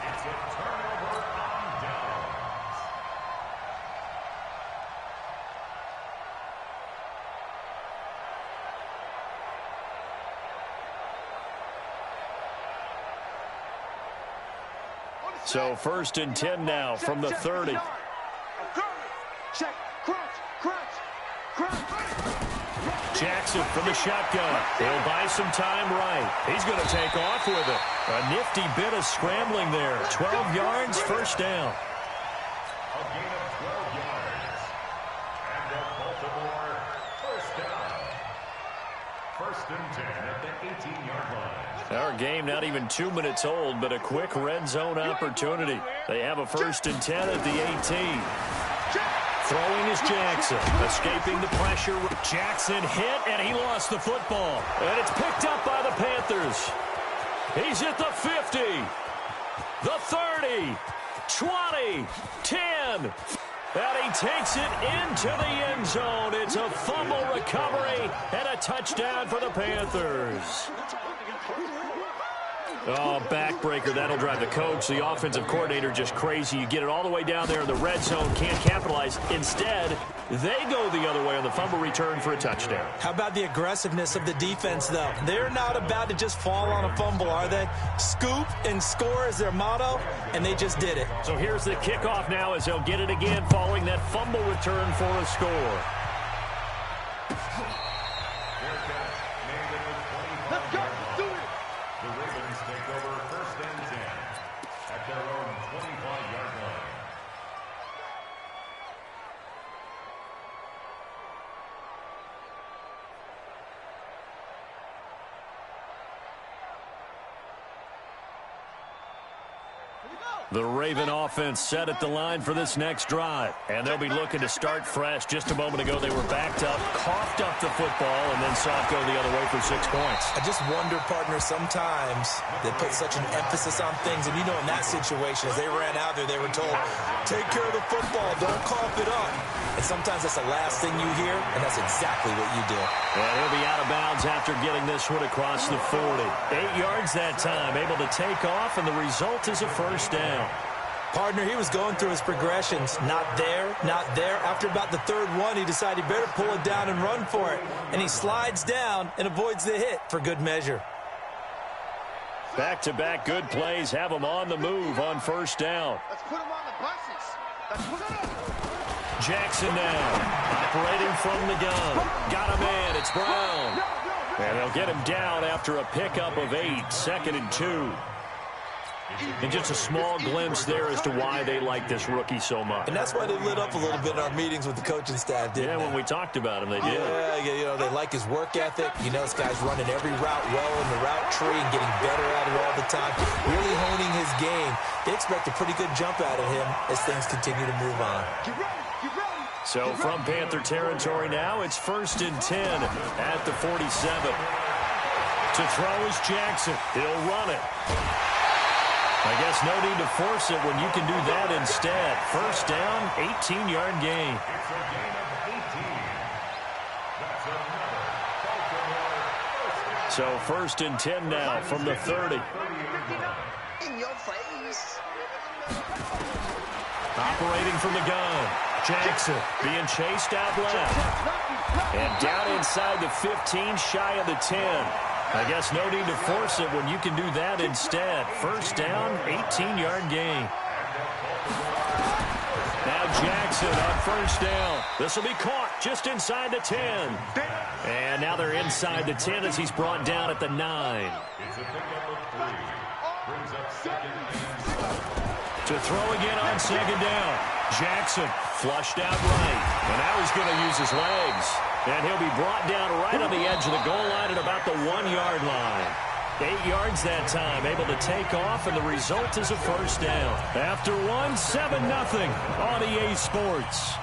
So 1st and 10 now from the 30. Check, crunch. Jackson from the shotgun. He'll buy some time right. He's going to take off with it. A nifty bit of scrambling there. 12 yards, 1st down. A gain of 12 yards. And a Baltimore 1st down. 1st and 10 at the 18-yard line. Our game not even 2 minutes old, but a quick red zone opportunity. They have a 1st and 10 at the 18. Throwing is Jackson, escaping the pressure. Jackson hit, and he lost the football. And it's picked up by the Panthers. He's at the 50, the 30, 20, 10. And he takes it into the end zone. It's a fumble recovery and a touchdown for the Panthers. Oh, backbreaker. That'll drive the coach, the offensive coordinator, just crazy. You get it all the way down there in the red zone, can't capitalize. Instead, they go the other way on the fumble return for a touchdown. How about the aggressiveness of the defense, though? They're not about to just fall on a fumble, are they? Scoop and score is their motto, and they just did it. So here's the kickoff now as they'll get it again following that fumble return for a score. Let's go. Do it. The Ravens take over 1st and 10 at their own 25-yard line. The Raven offense set at the line for this next drive. And they'll be looking to start fresh. Just a moment ago, they were backed up, coughed up the football, and then saw it go the other way for 6 points. I just wonder, partner, sometimes they put such an emphasis on things. And, you know, in that situation, as they ran out there, they were told, take care of the football, don't cough it up. And sometimes that's the last thing you hear, and that's exactly what you did. And he'll be out of bounds after getting this one across the 40. 8 yards that time, able to take off, and the result is a first down. Partner, he was going through his progressions. Not there, not there. After about the third one, he decided he better pull it down and run for it. And he slides down and avoids the hit for good measure. Back-to-back good plays have him on the move on first down. Let's put him on the buses. Let's put him on. Jackson now, operating from the gun. Got a man, it's Brown. And they'll get him down after a pickup of 8, 2nd and 2. And just a small glimpse there as to why they like this rookie so much. And that's why they lit up a little bit in our meetings with the coaching staff, didn't they? Yeah, when we talked about him, they did. Yeah, you know, they like his work ethic. You know, this guy's running every route well in the route tree and getting better at it all the time, really honing his game. They expect a pretty good jump out of him as things continue to move on. Get ready. Get ready. So from Panther territory now, it's 1st and 10 at the 47. To throw is Jackson. He'll run it. I guess no need to force it when you can do that instead. First down, 18-yard gain. It's a gain of 18. That's another Baltimore first down. So 1st and 10 now from the 30. In your face. Operating from the gun. Jackson being chased out left. And down inside the 15, shy of the 10. I guess no need to force it when you can do that instead. First down, 18-yard gain. Now Jackson on first down. This will be caught just inside the 10. And now they're inside the 10 as he's brought down at the 9. It's a pickup of 3. Brings up 2nd and 7. To throw again on 2nd down. Jackson flushed out right. And now he's going to use his legs. And he'll be brought down right on the edge of the goal line at about the 1-yard line. 8 yards that time, able to take off, and the result is a first down. After one, 7-0 on EA Sports.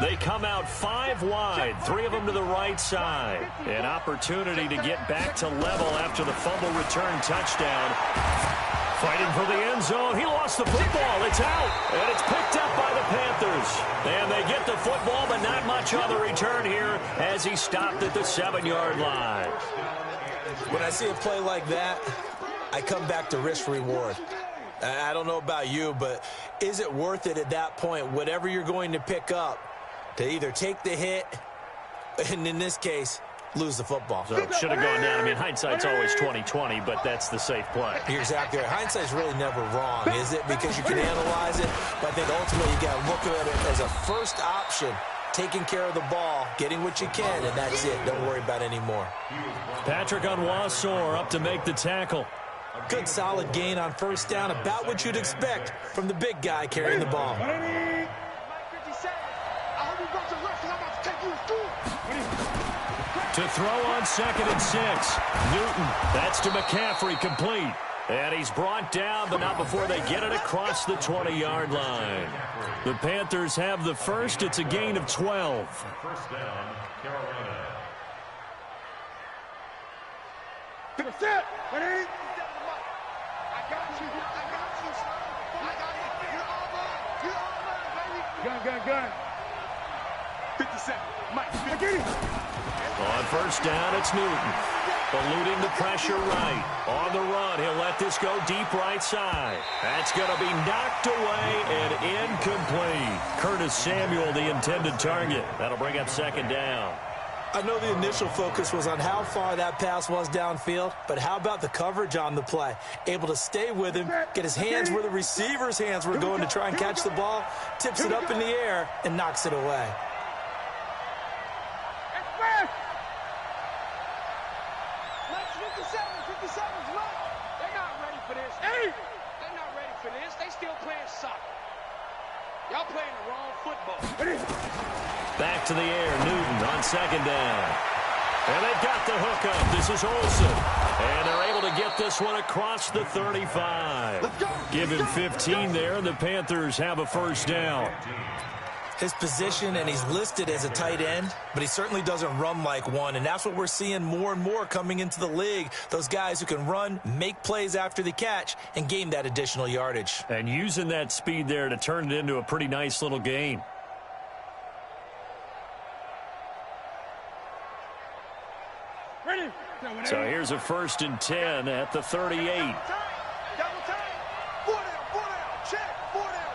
They come out 5 wide, 3 of them to the right side. An opportunity to get back to level after the fumble return touchdown. Fighting for the end zone. He lost the football. It's out. And it's picked up by the Panthers. And they get the football, but not much on the return here as he stopped at the 7-yard line. When I see a play like that, I come back to risk reward. I don't know about you, but is it worth it at that point, whatever you're going to pick up, to either take the hit, and in this case, lose the football? So it should have gone down. I mean, hindsight's always 20/20, but that's the safe play. You're exactly right. Hindsight's really never wrong, is it? Because you can analyze it, but I think ultimately you got to look at it as a first option, taking care of the ball, getting what you can, and that's it. Don't worry about any more. Patrick Onwuasor up to make the tackle. Good solid gain on first down, about what you'd expect from the big guy carrying the ball. To throw on 2nd and 6. Newton, that's to McCaffrey, complete. And he's brought down, but not before they get it across the 20-yard line. The Panthers have the first. It's a gain of 12. First down, Carolina. To the set. I got you. I got you. I got you. You all right, baby. Gun. 57. Mike, get it. On first down, it's Newton. Eluding the pressure right. On the run, he'll let this go deep right side. That's going to be knocked away and incomplete. Curtis Samuel, the intended target. That'll bring up second down. I know the initial focus was on how far that pass was downfield, but how about the coverage on the play? Able to stay with him, get his hands where the receiver's hands were going to try and catch the ball, tips it up in the air, and knocks it away. Let's 57's low. They're not ready for this. Hey! They're not ready for this. They still playing soccer. Y'all playing the wrong football. Back to the air, Newton on second down. And they've got the hookup. This is Olsen. And they're able to get this one across the 35. Give him 15 there, and the Panthers have a first down. His position, and he's listed as a tight end, but he certainly doesn't run like one, and that's what we're seeing more and more coming into the league. Those guys who can run, make plays after the catch, and gain that additional yardage. And using that speed there to turn it into a pretty nice little gain. So here's a 1st and 10 at the 38. Double time. 4 down. Check. 4 down.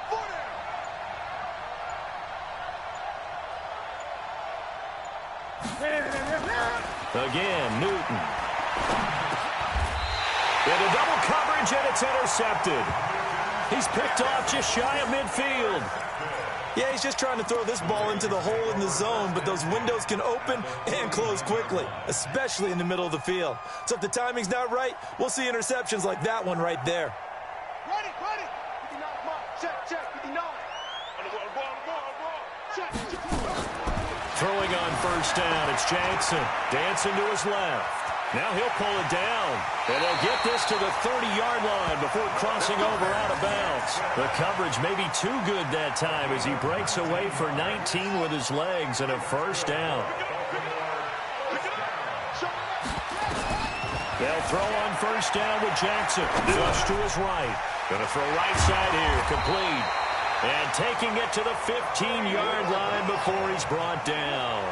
Again, Newton. Into double coverage, and it's intercepted. He's picked off just shy of midfield. Yeah, he's just trying to throw this ball into the hole in the zone, but those windows can open and close quickly, especially in the middle of the field. So if the timing's not right, we'll see interceptions like that one right there. Ready. 59, come on. Check. 59. Check. Throwing on first down, it's Jackson. Dancing to his left. Now he'll pull it down. And they'll get this to the 30-yard line before crossing over out of bounds. The coverage may be too good that time as he breaks away for 19 with his legs and a first down. They'll throw on first down with Jackson. Flush to his right. Going to throw right side here. Complete. And taking it to the 15-yard line before he's brought down.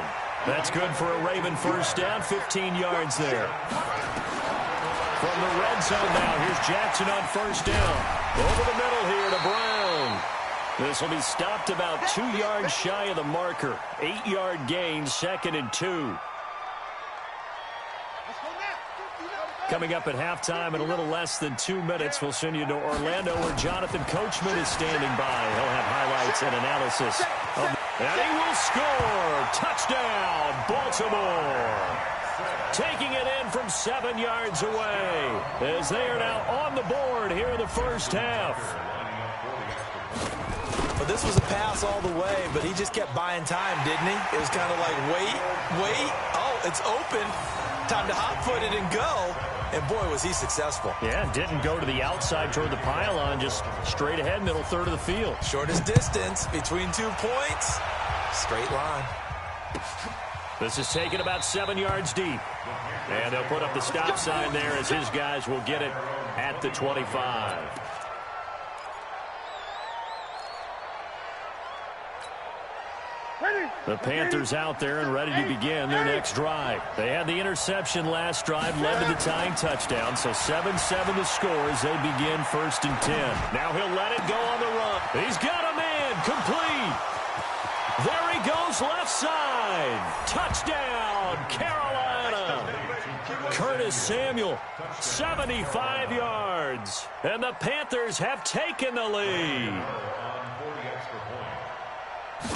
That's good for a Raven first down, 15 yards there. From the red zone now, here's Jackson on first down. Over the middle here to Brown. This will be stopped about 2 yards shy of the marker. 8-yard gain, 2nd and 2. Coming up at halftime in a little less than 2 minutes, we'll send you to Orlando where Jonathan Coachman is standing by. He'll have highlights and analysis. And he will score. Touchdown, Baltimore. Taking it in from 7 yards away as they are now on the board here in the first half. But this was a pass all the way, but he just kept buying time, didn't he? It was kind of like, wait. Oh, it's open. Time to hot-foot it and go. And, boy, was he successful. Yeah, didn't go to the outside toward the pylon, just straight ahead, middle third of the field. Shortest distance between 2 points. Straight line. This is taken about 7 yards deep. And they'll put up the stop sign there as his guys will get it at the 25. The Panthers out there and ready to begin their next drive. They had the interception last drive, led to the tying touchdown, so 7-7 the score as they begin 1st and 10. Now he'll let it go on the run. He's got a man, complete. There he goes, left side. Touchdown, Carolina. Curtis Samuel, 75 yards. And the Panthers have taken the lead.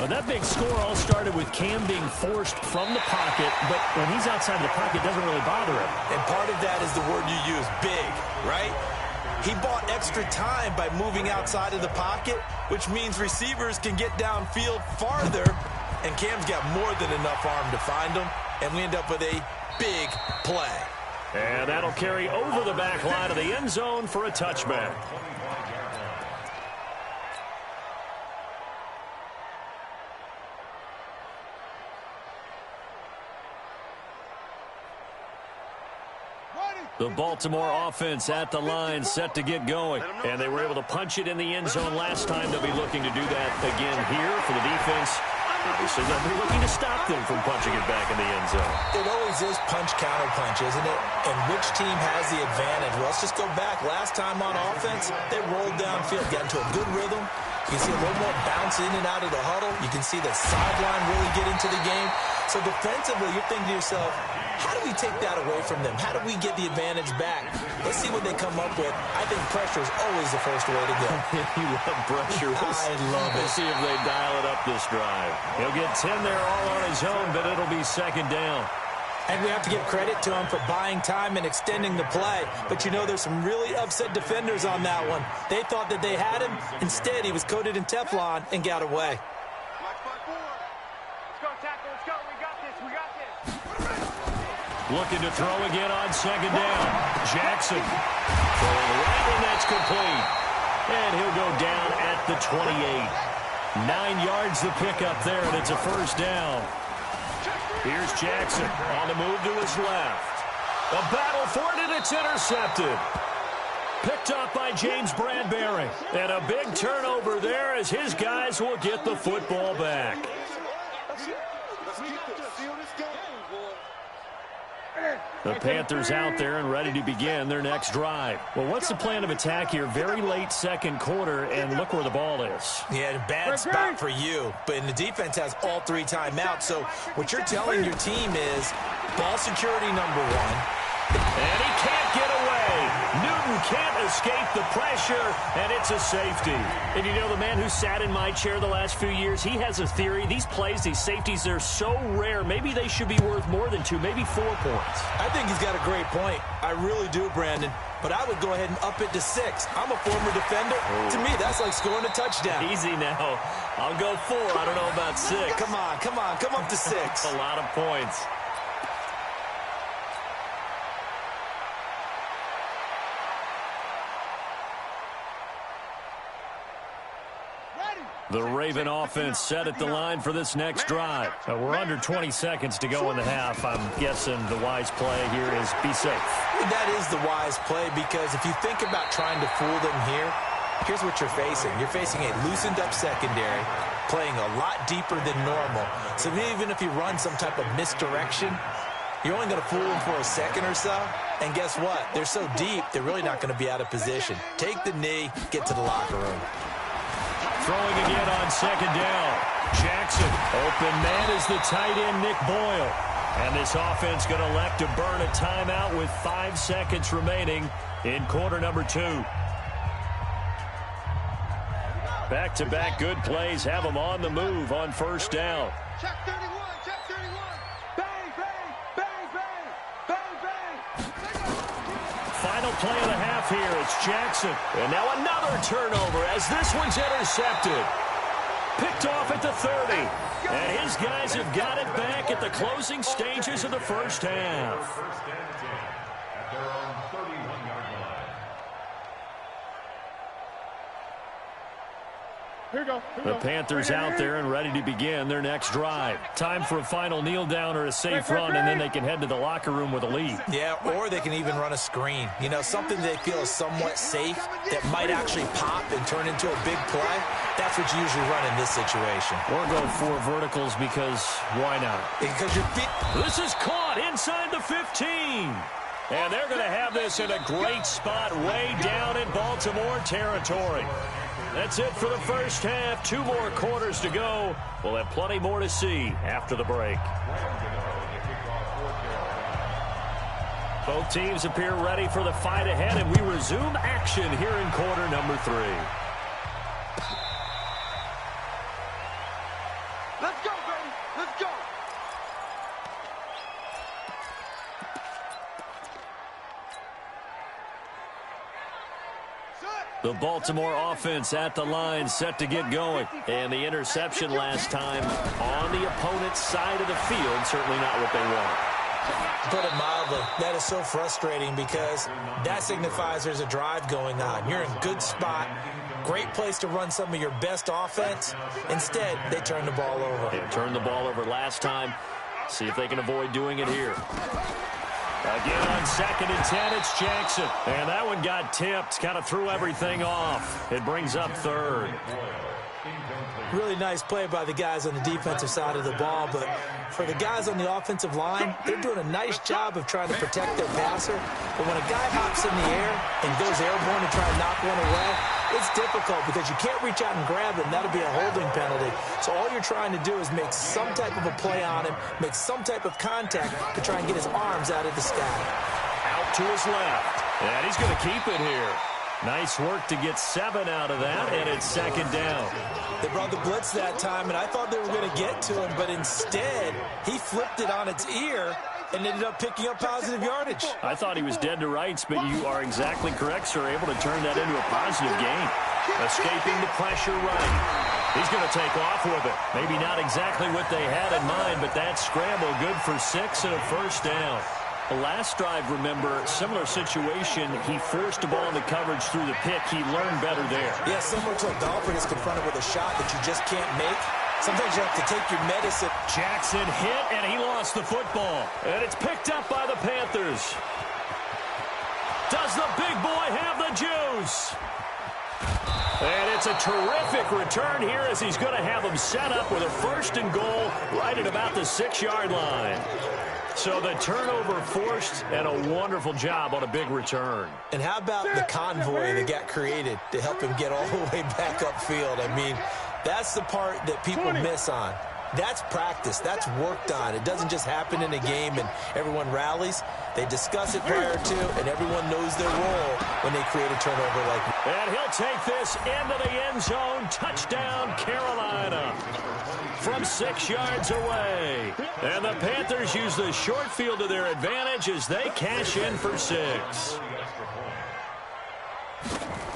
Well, that big score all started with Cam being forced from the pocket, but when he's outside the pocket, it doesn't really bother him. And part of that is the word you use, big, right? He bought extra time by moving outside of the pocket, which means receivers can get downfield farther, and Cam's got more than enough arm to find him, and we end up with a big play. And that'll carry over the back line of the end zone for a touchback. The Baltimore offense at the line, set to get going. And they were able to punch it in the end zone last time. They'll be looking to do that again here for the defense. Obviously, they'll be looking to stop them from punching it back in the end zone. It always is punch-counter-punch, isn't it? And which team has the advantage? Well, let's just go back. Last time on offense, they rolled downfield, got into a good rhythm. You can see a little more bounce in and out of the huddle. You can see the sideline really get into the game. So defensively, you're thinking to yourself, how do we take that away from them? How do we get the advantage back? Let's see what they come up with. I think pressure is always the first way to go. You love pressure. I love it. We'll see if they dial it up this drive. He'll get 10 there all on his own, but it'll be second down. And we have to give credit to him for buying time and extending the play. But, you know, there's some really upset defenders on that one. They thought that they had him. Instead, he was coated in Teflon and got away. Let's go, tackle. Let's go. We got this. We got this. Looking to throw again on second down. Jackson throwing right, and that's complete. And he'll go down at the 28. 9 yards the pickup there, and it's a first down. Here's Jackson on the move to his left. A battle for it, and it's intercepted. Picked up by James Bradbury. And a big turnover there as his guys will get the football back. The Panthers out there and ready to begin their next drive. Well, what's the plan of attack here? Very late second quarter, and look where the ball is. Yeah, bad spot for you. But the defense has all 3 timeouts. So what you're telling your team is ball security number 1. And he can't get away. Newton can't escape the pressure, and it's a safety. And you know, the man who sat in my chair the last few years, he has a theory. These plays, these safeties, they're so rare. Maybe they should be worth more than 2, maybe 4 points. I think he's got a great point. I really do, Brandon. But I would go ahead and up it to 6. I'm a former defender. Oh. To me, that's like scoring a touchdown. Easy now. I'll go 4. I don't know about 6. Come on. Come up to 6. That's a lot of points. The Raven offense set at the line for this next drive. We're under 20 seconds to go in the half. I'm guessing the wise play here is be safe. That is the wise play, because if you think about trying to fool them here, here's what you're facing. You're facing a loosened up secondary, playing a lot deeper than normal. So even if you run some type of misdirection, you're only going to fool them for a second or so. And guess what? They're so deep, they're really not going to be out of position. Take the knee, get to the locker room. Throwing again on second down. Jackson, open man is the tight end, Nick Boyle. And this offense going to elect to burn a timeout with 5 seconds remaining in quarter number 2. Back-to-back good plays have them on the move on first down. Check 31, check 31. Bang, bang, bang, bang, bang, bang. Final play of the half here. It's Jackson. And now another turnover as this one's intercepted. Picked off at the 30. And his guys have got it back at the closing stages of the first half. First and 10 at their own 31-yard line. The Panthers out there and ready to begin their next drive. Time for a final kneel down or a safe run, and then they can head to the locker room with a lead. Yeah, or they can even run a screen. You know, something they feel is somewhat safe that might actually pop and turn into a big play. That's what you usually run in this situation. Or go 4 verticals because why not? Because your feet... This is caught inside the 15. And they're going to have this in a great spot way down in Baltimore territory. That's it for the first half. 2 more quarters to go. We'll have plenty more to see after the break. Both teams appear ready for the fight ahead, and we resume action here in quarter number 3. Let's go, baby. Let's go. The Baltimore offense at the line, set to get going. And the interception last time on the opponent's side of the field, certainly not what they want. Put it mildly, that is so frustrating because that signifies there's a drive going on. You're in a good spot, great place to run some of your best offense. Instead, they turn the ball over. They turned the ball over last time. See if they can avoid doing it here. Again on 2nd and 10, it's Jackson. And that one got tipped, kind of threw everything off. It brings up 3rd. Really nice play by the guys on the defensive side of the ball, but for the guys on the offensive line, they're doing a nice job of trying to protect their passer. But when a guy hops in the air and goes airborne to try and knock one away, it's difficult because you can't reach out and grab him. That'll be a holding penalty. So all you're trying to do is make some type of a play on him, make some type of contact to try and get his arms out of the sky. Out to his left, and he's going to keep it here. Nice work to get 7 out of that, and it's 2nd down. They brought the blitz that time, and I thought they were going to get to him, but instead, he flipped it on its ear and ended up picking up positive yardage. I thought he was dead to rights, but you are exactly correct, sir. Able to turn that into a positive gain. Escaping the pressure right. He's going to take off with it. Maybe not exactly what they had in mind, but that scramble good for 6 and a 1st down. The last drive, remember, similar situation. He forced the ball into coverage through the pick. He learned better there. Yeah, similar to a golfer that's confronted with a shot that you just can't make. Sometimes you have to take your medicine. Jackson hit, and he lost the football. And it's picked up by the Panthers. Does the big boy have the juice? And it's a terrific return here as he's going to have them set up with a 1st and goal right at about the 6-yard line. So the turnover forced, and a wonderful job on a big return. And how about the convoy that got created to help him get all the way back upfield? I mean, that's the part that people miss on. That's practice. That's worked on. It doesn't just happen in a game and everyone rallies. They discuss it prior to, and everyone knows their role when they create a turnover like that. And he'll take this into the end zone. Touchdown, Carolina. From 6 yards away. And the Panthers use the short field to their advantage as they cash in for 6.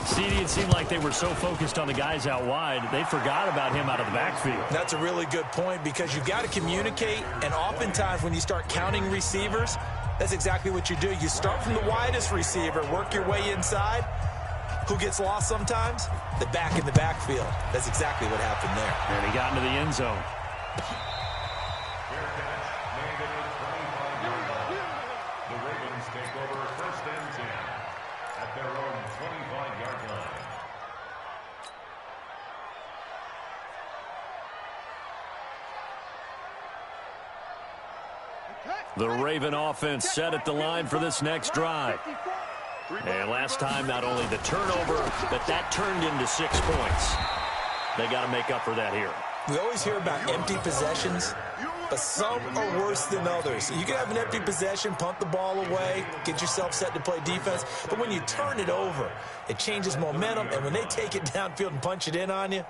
CD, it seemed like they were so focused on the guys out wide, they forgot about him out of the backfield. That's a really good point because you've got to communicate, and oftentimes when you start counting receivers, that's exactly what you do. You start from the widest receiver, work your way inside. Who gets lost sometimes? The back in the backfield. That's exactly what happened there. And he got into the end zone. The Ravens take over 1st and 10 at their own 25-yard line. The Raven offense set at the line for this next drive. And last time, not only the turnover, but that turned into 6 points. They got to make up for that here. We always hear about empty possessions, but some are worse than others. You can have an empty possession, punt the ball away, get yourself set to play defense, but when you turn it over, it changes momentum, and when they take it downfield and punch it in on you,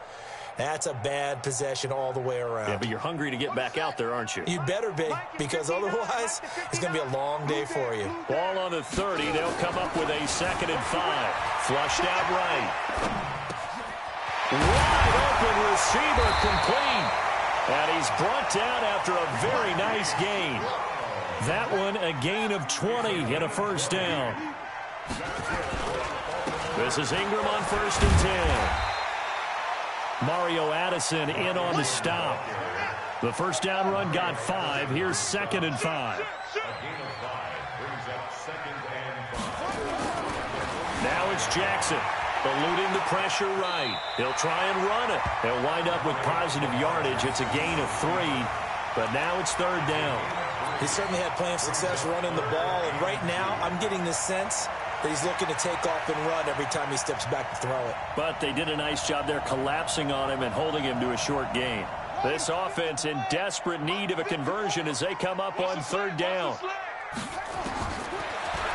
that's a bad possession all the way around. Yeah, but you're hungry to get back out there, aren't you? You better be, because otherwise it's going to be a long day for you. Ball on the 30. They'll come up with a 2nd and 5. Flushed out right. Wide open receiver complete. And he's brought down after a very nice gain. That one a gain of 20 and a 1st down. This is Ingram on 1st and 10. Mario Addison in on the stop. The 1st down run got 5. Here's 2nd and 5. A gain of 5 brings up 2nd and 5. Now it's Jackson. Eluding the pressure right. He'll try and run it. They'll wind up with positive yardage. It's a gain of 3. But now it's 3rd down. He certainly had plenty of success running the ball, and right now I'm getting the sense that he's looking to take off and run every time he steps back to throw it. But they did a nice job there collapsing on him and holding him to a short gain. This offense in desperate need of a conversion as they come up on 3rd down.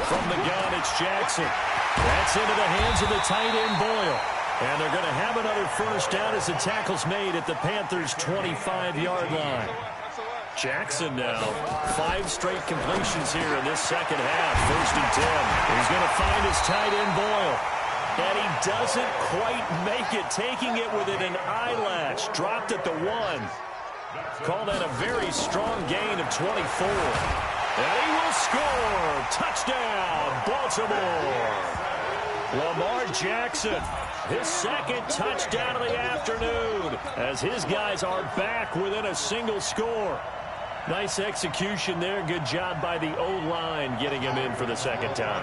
From the gun, it's Jackson. That's into the hands of the tight end, Boyle. And they're going to have another 1st down as the tackle's made at the Panthers' 25-yard line. Jackson now, 5 straight completions here in this 2nd half. 1st and 10. He's going to find his tight end, Boyle. And he doesn't quite make it, taking it within an eyelash. Dropped at the 1. Call that a very strong gain of 24. And he will score. Touchdown, Baltimore. Lamar Jackson, his 2nd touchdown of the afternoon, as his guys are back within a single score. Nice execution there. Good job by the O-line getting him in for the second time.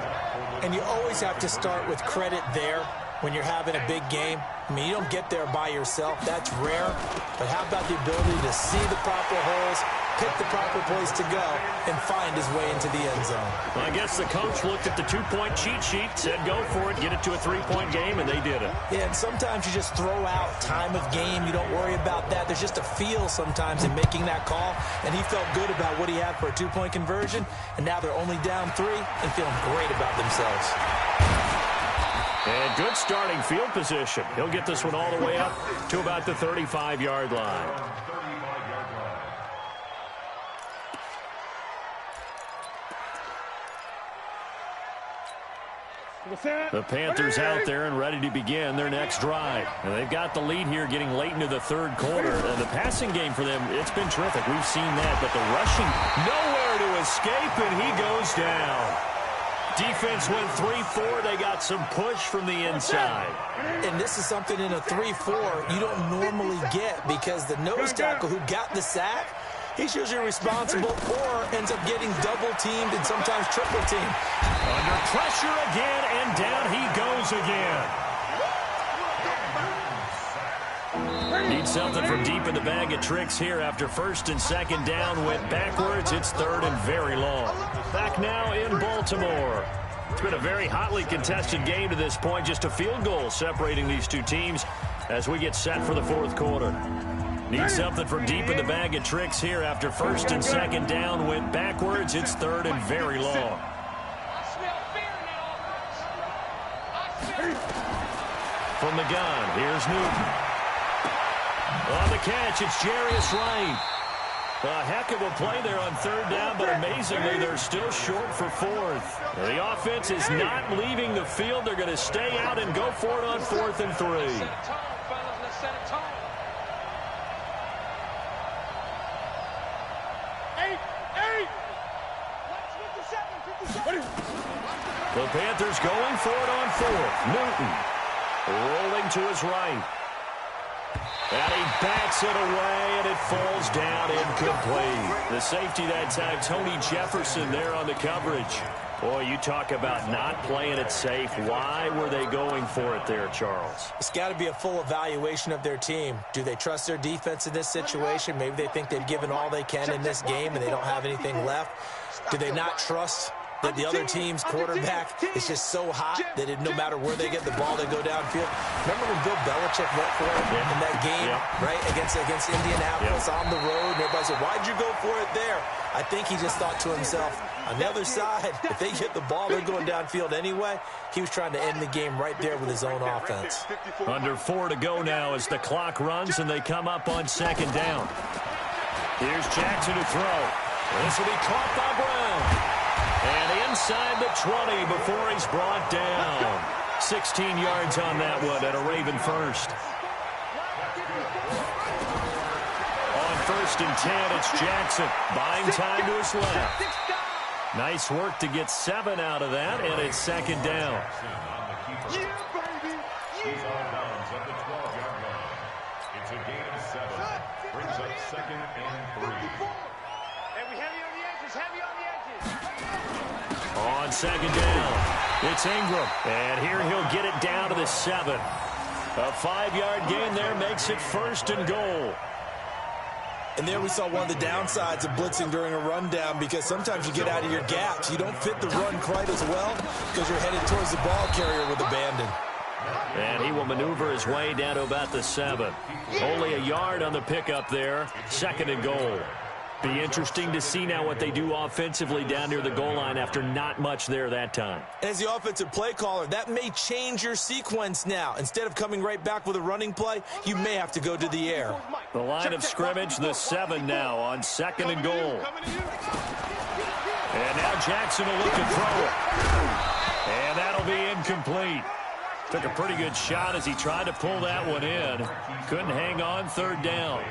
And you always have to start with credit there when you're having a big game. I mean, you don't get there by yourself. That's rare. But how about the ability to see the proper holes, pick the proper place to go, and find his way into the end zone? Well, I guess the coach looked at the two-point cheat sheet, said go for it, get it to a three-point game, and they did it. Yeah, and sometimes you just throw out time of game. You don't worry about that. There's just a feel sometimes in making that call, and he felt good about what he had for a two-point conversion, and now they're only down 3 and feeling great about themselves. And good starting field position. He'll get this one all the way up to about the 35-yard line. The Panthers out there and ready to begin their next drive. And they've got the lead here getting late into the third quarter. And the passing game for them, it's been terrific. We've seen that. But the rushing, nowhere to escape, and he goes down. Defense went 3-4. They got some push from the inside. And this is something in a 3-4 you don't normally get because the nose tackle who got the sack, he's usually responsible or ends up getting double-teamed and sometimes triple-teamed. Under pressure again, and down he goes again. Need something from deep in the bag of tricks here after first and second down went backwards. It's third and very long. Back now in Baltimore. It's been a very hotly contested game to this point. Just a field goal separating these two teams as we get set for the fourth quarter. Need something from deep in the bag of tricks here after first and second down went backwards. It's third and very long. From the gun, here's Newton. On the catch, it's Jarius Wright. A heck of a play there on third down, but amazingly, they're still short for fourth. The offense is not leaving the field. They're going to stay out and go for it on 4th and 3. The Panthers going for it on 4th. Newton rolling to his right. And he bats it away, and it falls down incomplete. The safety that time, Tony Jefferson there on the coverage. Boy, you talk about not playing it safe. Why were they going for it there, Charles? It's got to be a full evaluation of their team. Do they trust their defense in this situation? Maybe they think they've given all they can in this game and they don't have anything left. Do they not trust that the other team's quarterback is just so hot that no matter where they get the ball, they go downfield? Remember when Bill Belichick went for it in that game, right, against Indianapolis on the road? And everybody said, why'd you go for it there? I think he just thought to himself, on the other side, if they get the ball, they're going downfield anyway. He was trying to end the game right there with his own offense. Under 4 to go now as the clock runs and they come up on second down. Here's Jackson to throw. This will be caught by Brown. And inside the 20 before he's brought down. 16 yards on that one and a Raven first. On 1st and 10, it's Jackson buying time to his left. Nice work to get 7 out of that, and it's second down. He's on balance at the 12-yard line. It's a gain of 7. Brings up 2nd and 3. And we heavy on the edges, heavy on the edges. On second down, it's Ingram. And here he'll get it down to the 7. A 5-yard gain there makes it 1st and goal. And there we saw one of the downsides of blitzing during a rundown because sometimes you get out of your gaps. You don't fit the run quite as well because you're headed towards the ball carrier with abandon. And he will maneuver his way down to about the 7. Only a yard on the pickup there. 2nd and goal. Be interesting to see now what they do offensively down near the goal line after not much there that time. As the offensive play caller, that may change your sequence now. Instead of coming right back with a running play, you may have to go to the air. The line of scrimmage, the 7 now on 2nd and goal. And now Jackson will look to throw it. And that'll be incomplete. Took a pretty good shot as he tried to pull that one in. Couldn't hang on 3rd down.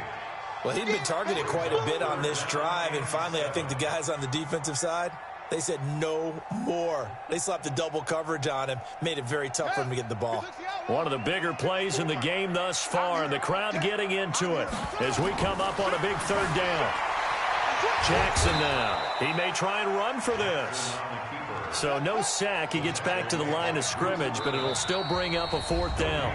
Well, he'd been targeted quite a bit on this drive, and finally I think the guys on the defensive side, they said no more. They slapped the double coverage on him, made it very tough for him to get the ball. One of the bigger plays in the game thus far, and the crowd getting into it as we come up on a big 3rd down. Jackson now. He may try and run for this. So no sack. He gets back to the line of scrimmage, but it'll still bring up a 4th down.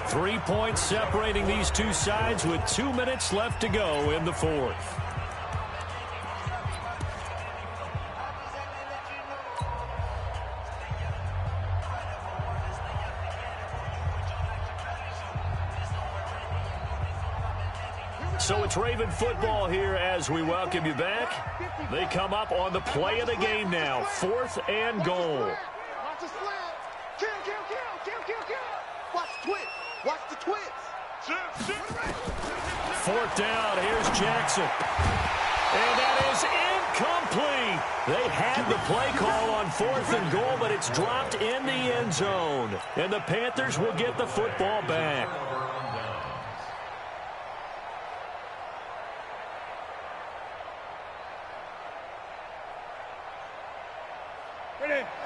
3 points separating these two sides with 2 minutes left to go in the 4th. So it's Raven football here as we welcome you back. They come up on the play of the game now. 4th and goal. Watch the slam. Kill, kill, kill, kill, kill, kill. Watch the twist. Watch the twist. 4th down. Here's Jackson. And that is incomplete. They had the play call on 4th and goal, but it's dropped in the end zone. And the Panthers will get the football back.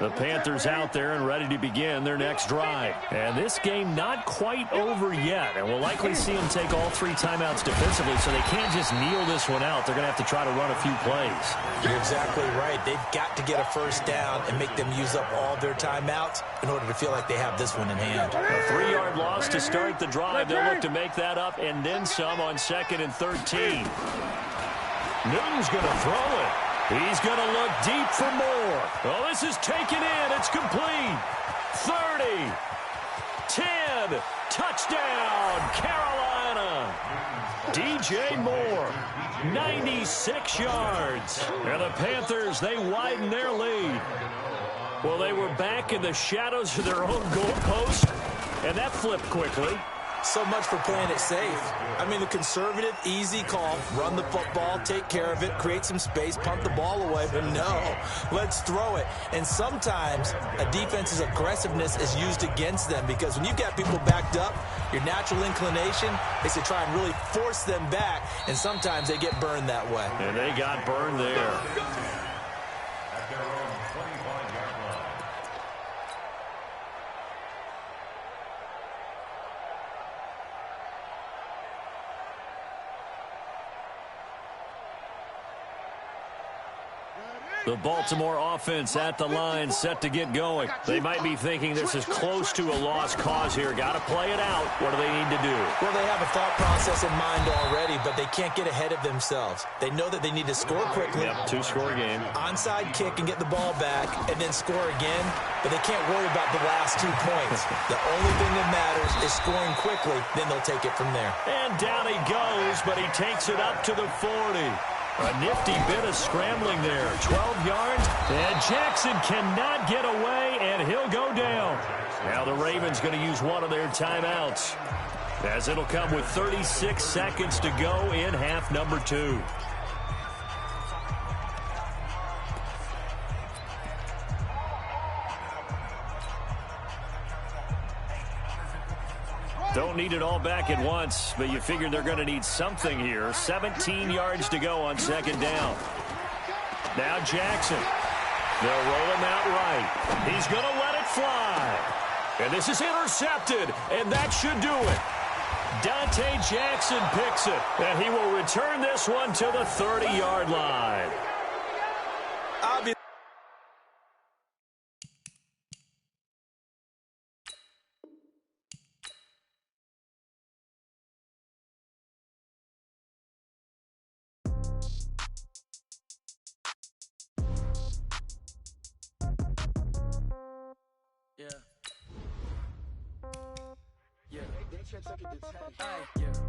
The Panthers out there and ready to begin their next drive. And this game not quite over yet. And we'll likely see them take all 3 timeouts defensively, so they can't just kneel this one out. They're going to have to try to run a few plays. You're exactly right. They've got to get a 1st down and make them use up all their timeouts in order to feel like they have this one in hand. A 3-yard loss to start the drive. They'll look to make that up and then some on 2nd and 13. Newton's going to throw it. He's going to look deep for more. Oh, this is taken in. It's complete. 30. 10. Touchdown, Carolina. DJ Moore, 96 yards. And the Panthers, they widen their lead. Well, they were back in the shadows of their own goalpost, and that flipped quickly. So much for playing it safe. I mean, the conservative, easy call, run the football, take care of it, create some space, punt the ball away. But no, let's throw it. And sometimes a defense's aggressiveness is used against them because when you've got people backed up, your natural inclination is to try and really force them back, and sometimes they get burned that way. And they got burned there. The Baltimore offense at the line, set to get going. They might be thinking this is close to a lost cause here. Got to play it out. What do they need to do? Well, they have a thought process in mind already, but they can't get ahead of themselves. They know that they need to score quickly. Yep, 2-score game. Onside kick and get the ball back and then score again, but they can't worry about the last 2 points. The only thing that matters is scoring quickly, then they'll take it from there. And down he goes, but he takes it up to the 40. A nifty bit of scrambling there. 12 yards, and Jackson cannot get away, and he'll go down. Now the Ravens going to use one of their timeouts, as it'll come with 36 seconds to go in half number 2. Don't need it all back at once, but you figure they're going to need something here. 17 yards to go on 2nd down. Now Jackson. They'll roll him out right. He's going to let it fly. And this is intercepted, and that should do it. Dante Jackson picks it, and he will return this one to the 30-yard line.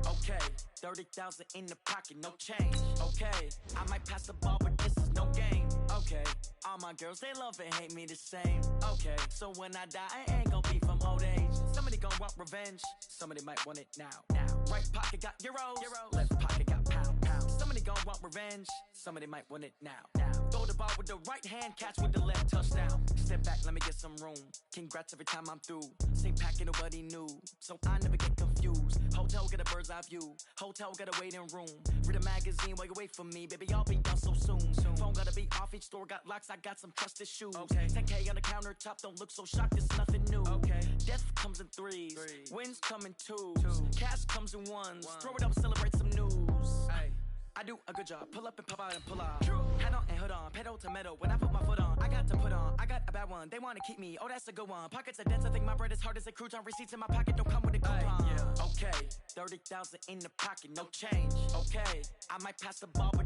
Okay, 30,000 in the pocket, no change. Okay, I might pass the ball, but this is no game. Okay, all my girls, they love and hate me the same. Okay, so when I die, I ain't gonna be from old age. Somebody gonna want revenge, somebody might want it now. Right pocket got euros, left pocket got pounds. Somebody gonna want revenge, somebody might want it now. Throw the ball with the right hand, catch with the left, touchdown. Step back, let me get some room. Congrats every time I'm through. Same packet, nobody knew, so I never get confused. Hotel get a bird's eye view. Hotel got a waiting room. Read a magazine while you wait for me, baby. I'll be done so soon. Phone gotta be off. Each store got locks. I got some trusted shoes. Okay. 10K on the countertop. Don't look so shocked. It's nothing new. Okay. Death comes in threes. Wins come in twos. Cash comes in ones. Throw it up, celebrate some news. Ay. I do a good job. Pull up and pop out and pull out. Head on and hood on, pedal to metal. When I put my foot on, I got to put on. I got a bad one. They want to keep me. Oh, that's a good one. Pockets are dense. I think my bread is hard as a crouton. Receipts in my pocket don't come with a coupon. Yeah. Okay, 30,000 in the pocket, no change. Okay, I might pass the ball, but